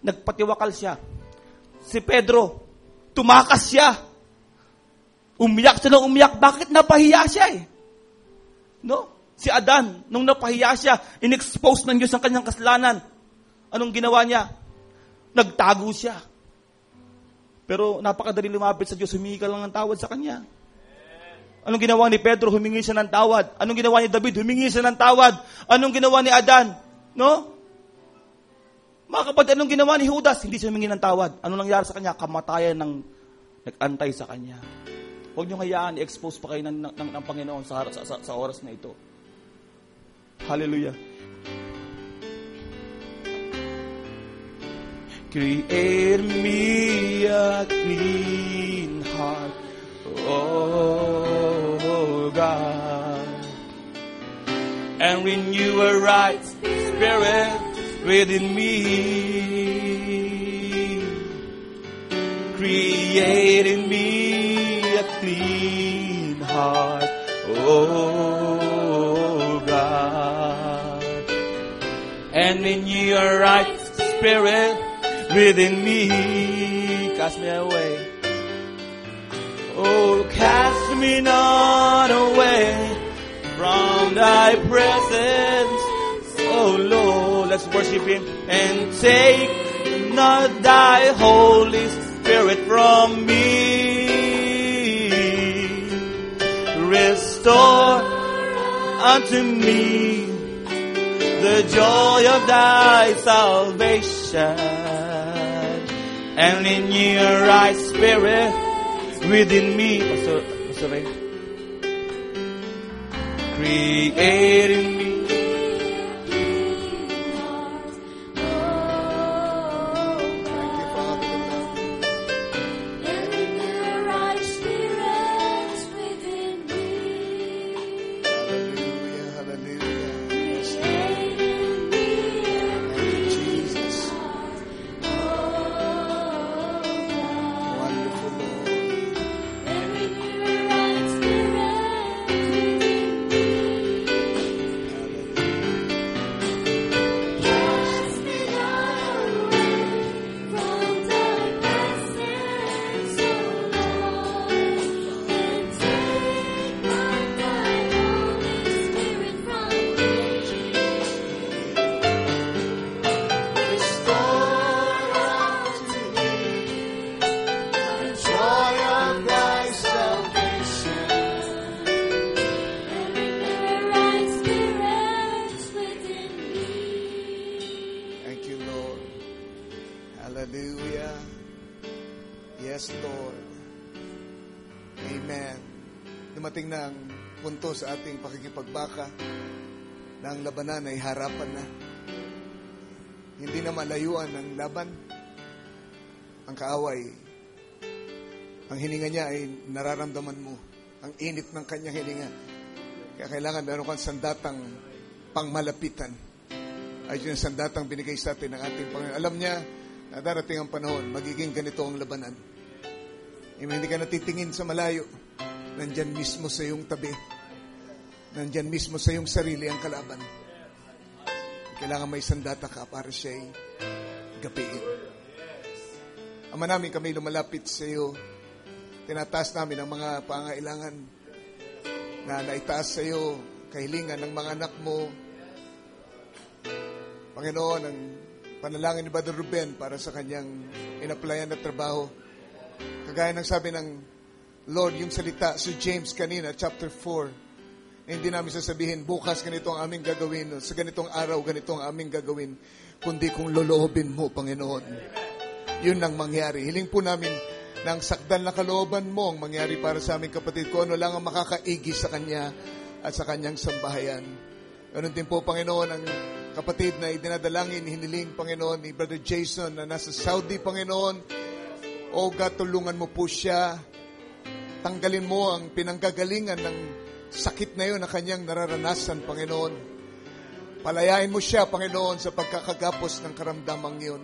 Speaker 3: nagpatiwakal siya. Si Pedro, tumakas siya. Umiyak siya ng umiyak. Bakit napahiya siya eh? No? Si Adan, nung napahiya siya, in-expose ng Diyos ang kanyang kasalanan. Anong ginawa niya? Nagtago siya. Pero napakadali lumapit sa Diyos, humingi ka lang ng tawad sa Kanya. Anong ginawa ni Pedro? Humingi siya ng tawad. Anong ginawa ni David? Humingi siya ng tawad. Anong ginawa ni Adan? No? Mga kapatid, anong ginawa ni Judas? Hindi siya humingi ng tawad. Anong nangyari sa kanya? Kamatayan ng nag-antay sa kanya. Huwag niyong hayaan, i-expose pa kayo ng Panginoon sa oras na ito. Hallelujah. Create me a clean heart, oh God, and renew a right spirit within me. Create in me a clean heart, oh God, and renew a right spirit within me. Cast me away. Oh, cast me not away from thy presence. Oh Lord, let's worship Him. And take not thy Holy Spirit from me. Restore unto me the joy of thy salvation. And in your right spirit within me, Pastor Ray, create in me.
Speaker 4: Thank you, Lord. Hallelujah. Yes, Lord. Amen. Dumating na ang punto sa ating pakikipagbaka na ang labanan ay harapan na. Hindi na malayuan ang laban. Ang kaaway, ang hininga niya ay nararamdaman mo. Ang init ng kanyang hininga. Kaya kailangan meron kang sandatang pangmalapitan. Ay yung sandatang binigay sa atin ng ating Panginoon. Alam niya na darating ang panahon, magiging ganito ang labanan. Hindi ka natitingin sa malayo. Nandyan mismo sa iyong tabi. Nandyan mismo sa iyong sarili ang kalaban. Kailangan may sandata ka para siya'y gapiin. Ama namin, kami lumalapit sa iyo. Tinataas namin ang mga pangailangan na naitaas sa iyo, kahilingan ng mga anak mo. Panginoon, ang panalangin ni Brother Ruben para sa kanyang inaplayan na trabaho. Kagaya ng sabi ng Lord, yung salita sa James kanina, chapter 4, hindi namin sasabihin, bukas ganito ang aming gagawin, sa ganitong araw, ganito ang aming gagawin, kundi kung loloobin mo, Panginoon. Yun ang mangyari. Hiling po namin na ang sakdal na kalooban mo ang mangyari para sa aming kapatid ko, ano lang ang makakaigi sa kanya at sa kanyang sambahayan. Ganun din po, Panginoon, ang kapatid na idinadalangin, hiniling, Panginoon, ni Brother Jason na nasa Saudi, Panginoon. O God, tulungan mo po siya. Tanggalin mo ang pinanggagalingan ng sakit na yun na kanyang nararanasan, Panginoon. Palayain mo siya, Panginoon, sa pagkakagapos ng karamdamang yun.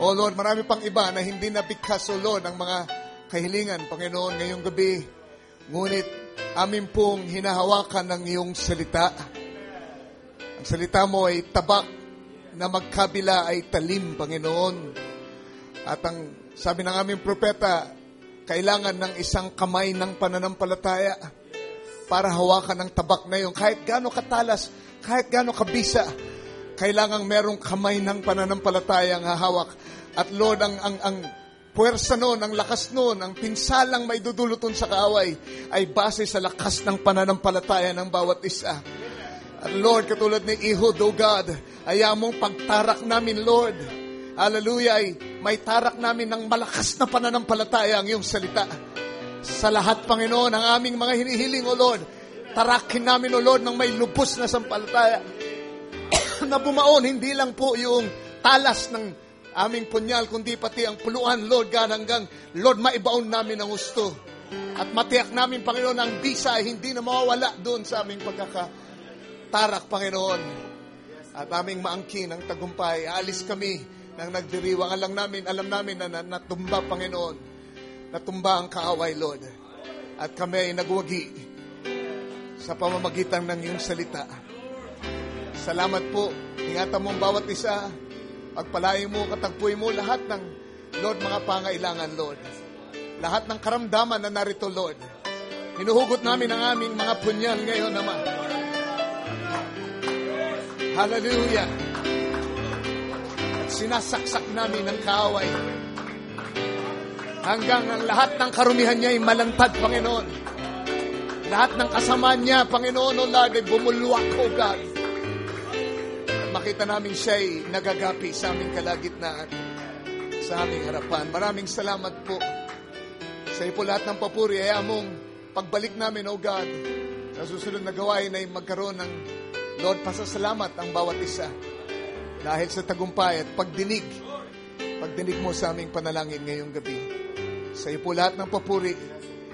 Speaker 4: O Lord, marami pang iba na hindi nabigkas, O Lord, ang mga kahilingan, Panginoon, ngayong gabi. Ngunit, amin pong hinahawakan ng iyong salita. Ang salita mo ay tabak na magkabila ay talim, Panginoon. At ang sabi ng aming propeta, kailangan ng isang kamay ng pananampalataya para hawakan ng tabak na yun. Kahit gaano katalas, kahit gaano kabisa, kailangan merong kamay ng pananampalataya ang hahawak. At Lord, ang puwersa noon, ang lakas noon, ang pinsalang may duduluton sa kaaway ay base sa lakas ng pananampalataya ng bawat isa. At Lord, katulad ni Ehud, O God, ayaw mong pagtarak namin, Lord. Hallelujah, ay may tarak namin ng malakas na pananampalataya ang iyong salita. Sa lahat, Panginoon, ang aming mga hinihiling, O Lord, tarakin namin, O Lord, ng may lubos na sampalataya. Na bumaon, hindi lang po yung talas ng aming punyal, kundi pati ang puluhan, Lord God, hanggang, Lord, maibaon namin ang gusto. At matiyak namin, Panginoon, ang bisa ay hindi na mawawala doon sa aming pagkakatarak, Panginoon. At aming maangkin ang tagumpay. Alis kami nang nagdiriwang. Alam namin na natumba, Panginoon. Natumba ang kaaway, Lord. At kami ay nagwagi sa pamamagitan ng iyong salita. Salamat po. Ingatan mo ang bawat isa. Pagpalain mo, katagpuin mo lahat ng, Lord, mga pangailangan, Lord. Lahat ng karamdaman na narito, Lord. Hinuhugot namin ang aming mga punyal ngayon, Ama. Hallelujah. At sinasaksak namin ang kaaway. Hanggang ang lahat ng karumihan niya ay malantad, Panginoon. Lahat ng kasamaan niya, Panginoon, O Lord, ay bumulwak, O God. Makita namin siya ay nagagapi sa aming kalagitnaan, sa aming harapan. Maraming salamat po. Sa iyo po lahat ng papuri, ay among pagbalik namin, O God, sa susunod na gawain ay magkaroon ng, Lord, pasasalamat ang bawat isa. Dahil sa tagumpay at pagdinig mo sa aming panalangin ngayong gabi. Sa iyo po lahat ng papuri,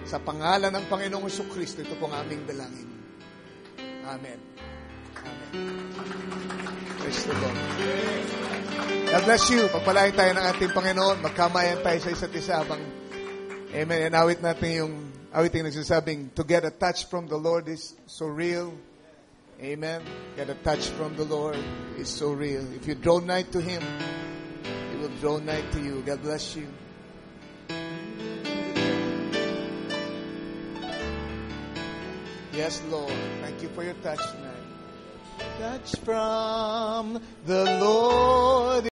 Speaker 4: sa pangalan ng Panginoong Jesucristo, ito pong aming dalangin. Amen. Amen. Praise the Lord. God bless you. Pagpalain tayo ng ating Panginoon. Magkamayan tayo sa isa't isa habang amen. Inawit natin yung awiting nagsasabing, to get a touch from the Lord is so real. Amen. Get a touch from the Lord is so real. If you draw nigh to Him, He will draw nigh to you. God bless you. Yes, Lord. Thank you for your touch tonight. Touch from the Lord.